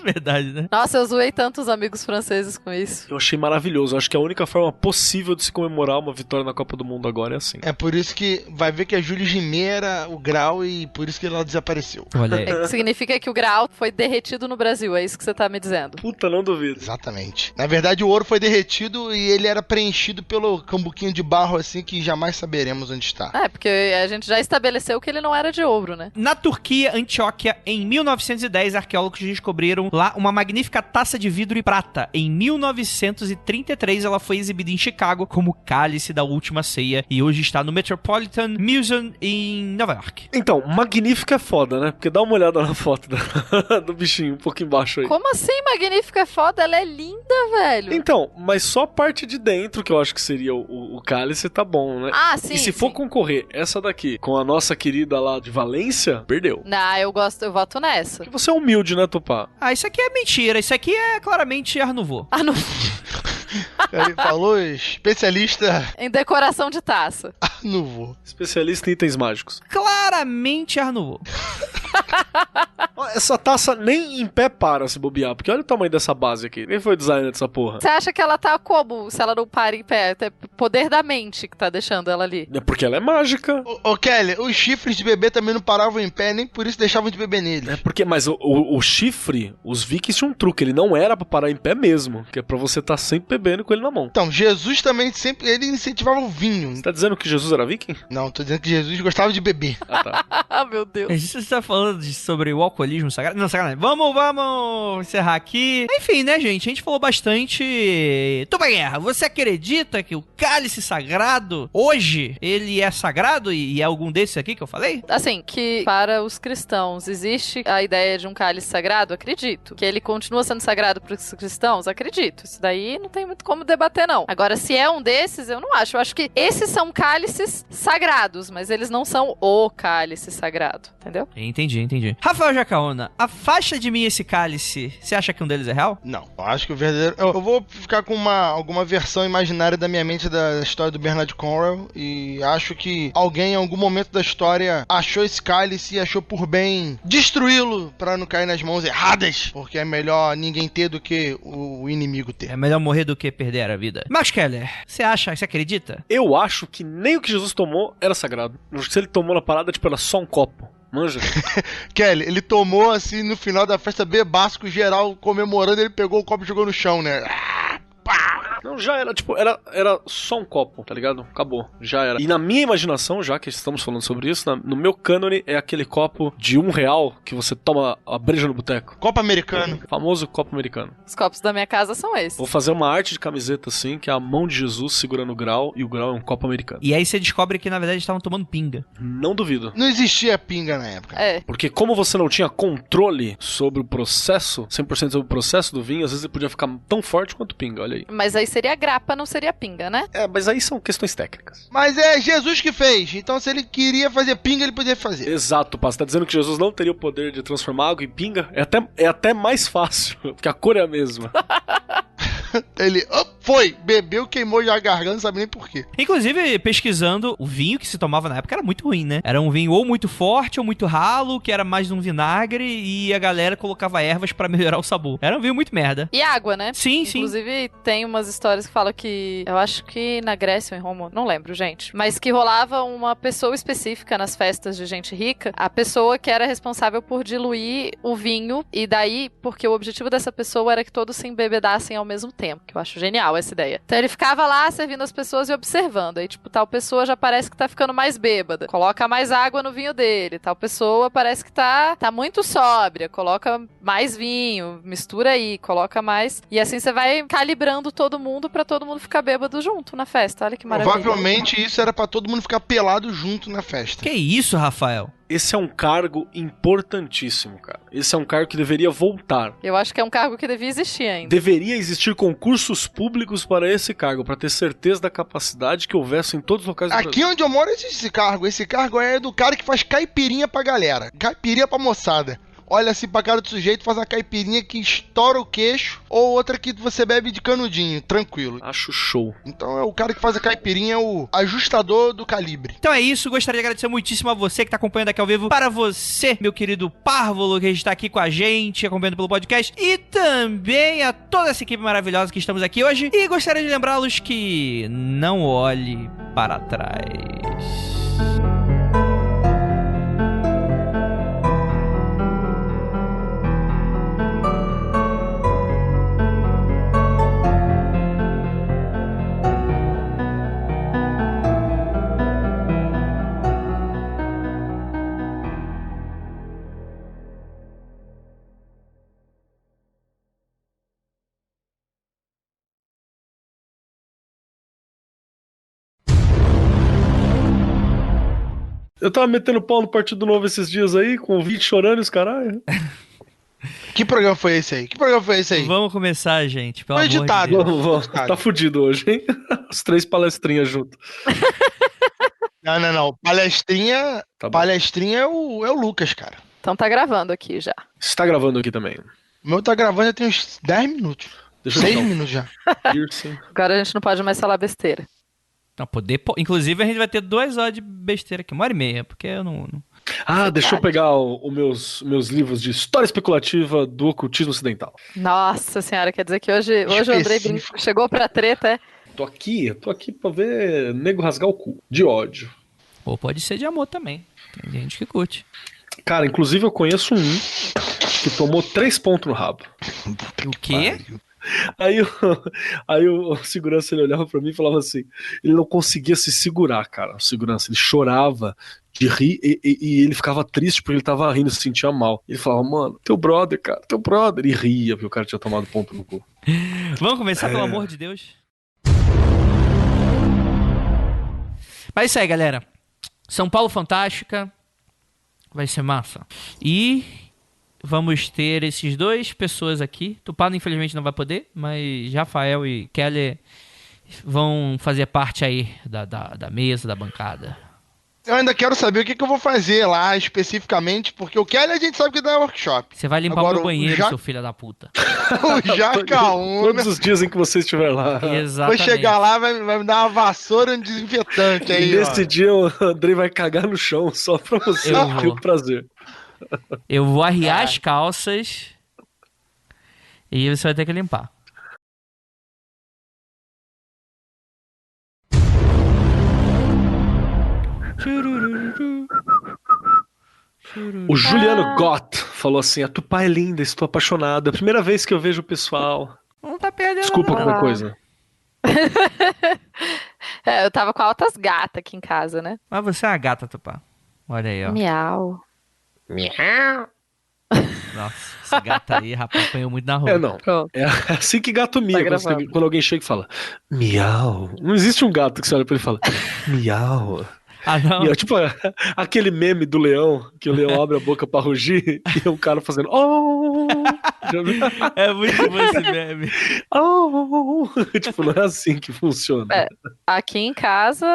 Verdade, né? Nossa, eu zoei tantos amigos franceses com isso. Eu achei maravilhoso. Eu acho que a única forma possível de se comemorar uma vitória na Copa do Mundo agora é assim. É por isso que vai ver que a Júlia Gimet era o Grau e por isso que ela desapareceu. Olha aí. Significa que o Graal foi derretido no Brasil, é isso que você tá me dizendo? Puta, não duvido. Exatamente. Na verdade, o ouro foi derretido e ele era preenchido pelo cambuquinho de barro assim que jamais saberemos onde está. Porque a gente já estabeleceu que ele não era de ouro, né? Na Turquia, Antioquia, em 1910, arqueólogos descobriram lá uma magnífica taça de vidro e prata. Em 1933, ela foi exibida em Chicago como cálice da última ceia e hoje está no Metropolitan Museum em Nova York. Então, magnífica é foda, né? Porque dá uma olhada na foto do bichinho um pouco embaixo aí. Como assim magnífica é foda? Ela é linda, velho. Então, mas só a parte de dentro que eu acho que seria o cálice tá bom, né? Ah, sim. E se for concorrer essa daqui com a nossa querida lá de Valência, perdeu. Não, eu voto nessa. Porque você é humilde, né, Tupá? Isso aqui é mentira. Isso aqui é claramente Art Nouveau. Ele falou especialista em decoração de taça. Art Nouveau. Especialista em itens mágicos. Claramente Art Nouveau. Essa taça nem em pé para se bobear, porque olha o tamanho dessa base aqui. Quem foi o designer dessa porra? Você acha que ela tá como se ela não para em pé? É poder da mente que tá deixando ela ali. É porque ela é mágica. Ô Kelly, os chifres de bebê também não paravam em pé, nem por isso deixavam de beber neles. É porque, mas o chifre, os vikings tinham um truque, ele não era pra parar em pé mesmo, que é pra você estar sempre bebendo com ele na mão. Então, Jesus também sempre, ele incentivava o vinho. Você tá dizendo que Jesus era viking? Não, tô dizendo que Jesus gostava de beber. Ah, tá. Meu Deus. Você tá falando sobre o alcoolismo sagrado? Não, sacanagem. Vamos encerrar aqui. Enfim, né, gente? A gente falou bastante... Tupá Guerra, você acredita que o cálice sagrado, hoje, ele é sagrado e é algum desses aqui que eu falei? Assim, que para os cristãos existe a ideia de um cálice sagrado? Acredito. Que ele continua sendo sagrado para os cristãos? Acredito. Isso daí não tem muito como debater, não. Agora, se é um desses, eu não acho. Eu acho que esses são cálices sagrados, mas eles não são o cálice sagrado, entendeu? Entendi. Rafael Jacaona, afasta de mim esse cálice. Você acha que um deles é real? Não, eu acho que o verdadeiro... Eu vou ficar com alguma versão imaginária da minha mente da história do Bernard Cornwell e acho que alguém em algum momento da história achou esse cálice e achou por bem destruí-lo pra não cair nas mãos erradas, porque é melhor ninguém ter do que o inimigo ter. É melhor morrer do que perder a vida. Max Keller, você acredita? Eu acho que nem o que Jesus tomou era sagrado. Se ele tomou na parada, tipo, era só um copo. Manja. Kelly, ele tomou assim no final da festa bebaço, geral comemorando, ele pegou o copo e jogou no chão, né? Não, já era, tipo, era só um copo, tá ligado? Acabou, já era. E na minha imaginação, já que estamos falando sobre isso, no meu cânone é aquele copo de R$1 que você toma a breja no boteco. Copo americano. Famoso copo americano. Os copos da minha casa são esses. Vou fazer uma arte de camiseta assim, que é a mão de Jesus segurando o grau, e o grau é um copo americano. E aí você descobre que na verdade estavam tomando pinga. Não duvido. Não existia pinga na época. É. Porque como você não tinha controle sobre o processo, 100% sobre o processo do vinho, às vezes ele podia ficar tão forte quanto pinga, olha aí. Mas aí seria grapa, não seria pinga, né? É, mas aí são questões técnicas. Mas é Jesus que fez, então se ele queria fazer pinga, ele podia fazer. Exato, pá. Você tá dizendo que Jesus não teria o poder de transformar água em pinga? É até mais fácil, porque a cor é a mesma. Ele... bebeu, queimou já a garganta, não sabe nem por quê. Inclusive, pesquisando, o vinho que se tomava na época era muito ruim, né? Era um vinho ou muito forte ou muito ralo, que era mais um vinagre, e a galera colocava ervas pra melhorar o sabor. Era um vinho muito merda. E água, né? Sim, Inclusive, tem umas histórias que falam que, eu acho que na Grécia ou em Roma, não lembro, gente, mas que rolava uma pessoa específica nas festas de gente rica, a pessoa que era responsável por diluir o vinho, e daí, porque o objetivo dessa pessoa era que todos se embebedassem ao mesmo tempo, que eu acho genial essa ideia. Então ele ficava lá servindo as pessoas e observando, aí tipo, tal pessoa já parece que tá ficando mais bêbada, coloca mais água no vinho dele, tal pessoa parece que tá muito sóbria, coloca mais vinho, mistura aí, coloca mais, e assim você vai calibrando todo mundo pra todo mundo ficar bêbado junto na festa, olha que maravilha. Provavelmente isso era pra todo mundo ficar pelado junto na festa. Que isso, Rafael? Esse é um cargo importantíssimo, cara. Esse é um cargo que deveria voltar. Eu acho que é um cargo que devia existir ainda. Deveria existir concursos públicos para esse cargo, para ter certeza da capacidade que houvesse em todos os locais do Brasil. Aqui onde eu moro existe esse cargo. Esse cargo é do cara que faz caipirinha pra galera. Caipirinha pra moçada. Olha assim pra cara do sujeito, faz uma caipirinha que estoura o queixo, ou outra que você bebe de canudinho, tranquilo. Acho show. Então é o cara que faz a caipirinha, é o ajustador do calibre. Então é isso, gostaria de agradecer muitíssimo a você que tá acompanhando aqui ao vivo, para você, meu querido Párvulo, que está aqui com a gente, acompanhando pelo podcast, e também a toda essa equipe maravilhosa que estamos aqui hoje, e gostaria de lembrá-los que não olhe para trás. Eu tava metendo pau no Partido Novo esses dias aí, com o vídeo chorando e os caralho. Que programa foi esse aí? Vamos começar, gente, pelo Foi amor editado. de Deus. Vamos. Tá fudido hoje, hein? As 3 palestrinhas junto. Não. Palestrinha, Tá bom. palestrinha é o Lucas, cara. Então tá gravando aqui já. Você tá gravando aqui também. O meu tá gravando já tem uns 10 minutos. Deixa eu 6 dar um minutos já. piercing. Agora a gente não pode mais falar besteira. Não, inclusive a gente vai ter 2 horas de besteira aqui, 1h30, porque eu não... Ah, deixa eu pegar os meus livros de história especulativa do ocultismo ocidental. Nossa senhora, quer dizer que hoje o Andrei chegou pra treta, é? Tô aqui pra ver nego rasgar o cu, de ódio. Ou pode ser de amor também, tem gente que curte. Cara, inclusive eu conheço um que tomou 3 pontos no rabo. O quê? Aí o segurança, ele olhava pra mim e falava assim, ele não conseguia se segurar, cara, o segurança, ele chorava de rir e ele ficava triste porque ele tava rindo, se sentia mal. Ele falava, mano, teu brother, e ria porque o cara tinha tomado ponto no cu. Vamos começar, pelo amor de Deus? Mas é isso aí, galera. São Paulo Fantástica vai ser massa. E vamos ter esses 2 pessoas aqui. Tupado, infelizmente, não vai poder, mas Rafael e Keller vão fazer parte aí da mesa, da bancada. Eu ainda quero saber o que eu vou fazer lá especificamente, porque o Kelly a gente sabe que dá workshop. Você vai limpar Agora, o meu banheiro, seu filho da puta. O Jacaúna. Todos os dias em que você estiver lá. Exatamente. Vou chegar lá, vai me dar uma vassoura e um desinfetante aí, E nesse dia o Andrei vai cagar no chão só pra você ter o prazer. Eu vou arriar as calças e você vai ter que limpar. O Juliano Gott falou assim, a Tupá é linda, estou apaixonado. É a primeira vez que eu vejo o pessoal. Não tá perdendo. Desculpa qualquer coisa. Eu tava com altas gatas aqui em casa, né? Mas você é uma gata, Tupá. Olha aí, ó. Miau. Nossa, esse gato aí, rapaz, apanhou muito na rua. Não. É assim que gato mia, quando alguém chega e fala miau. Não existe um gato que você olha pra ele e fala miau. Ah, não? E, tipo, aquele meme do leão, que o leão abre a boca pra rugir e é um cara fazendo oh! É muito bom esse meme. Oh! Tipo, não é assim que funciona. Aqui em casa,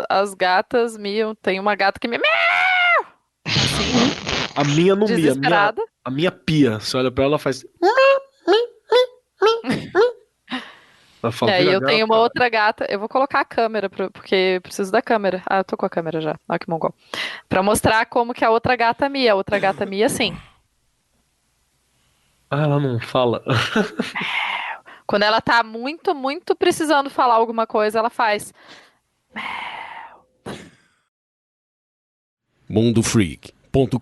as gatas miam. Tem uma gata que mia. Assim, a minha não mia. A minha pia. Você olha pra ela, ela faz. Eu tenho uma outra gata. Eu vou colocar a câmera, porque preciso da câmera. Ah, eu tô com a câmera já. Olha que mongol. Pra mostrar como que a outra gata mia. A outra gata mia, sim. Ah, ela não fala. Quando ela tá muito, muito precisando falar alguma coisa, ela faz. mundofreak.com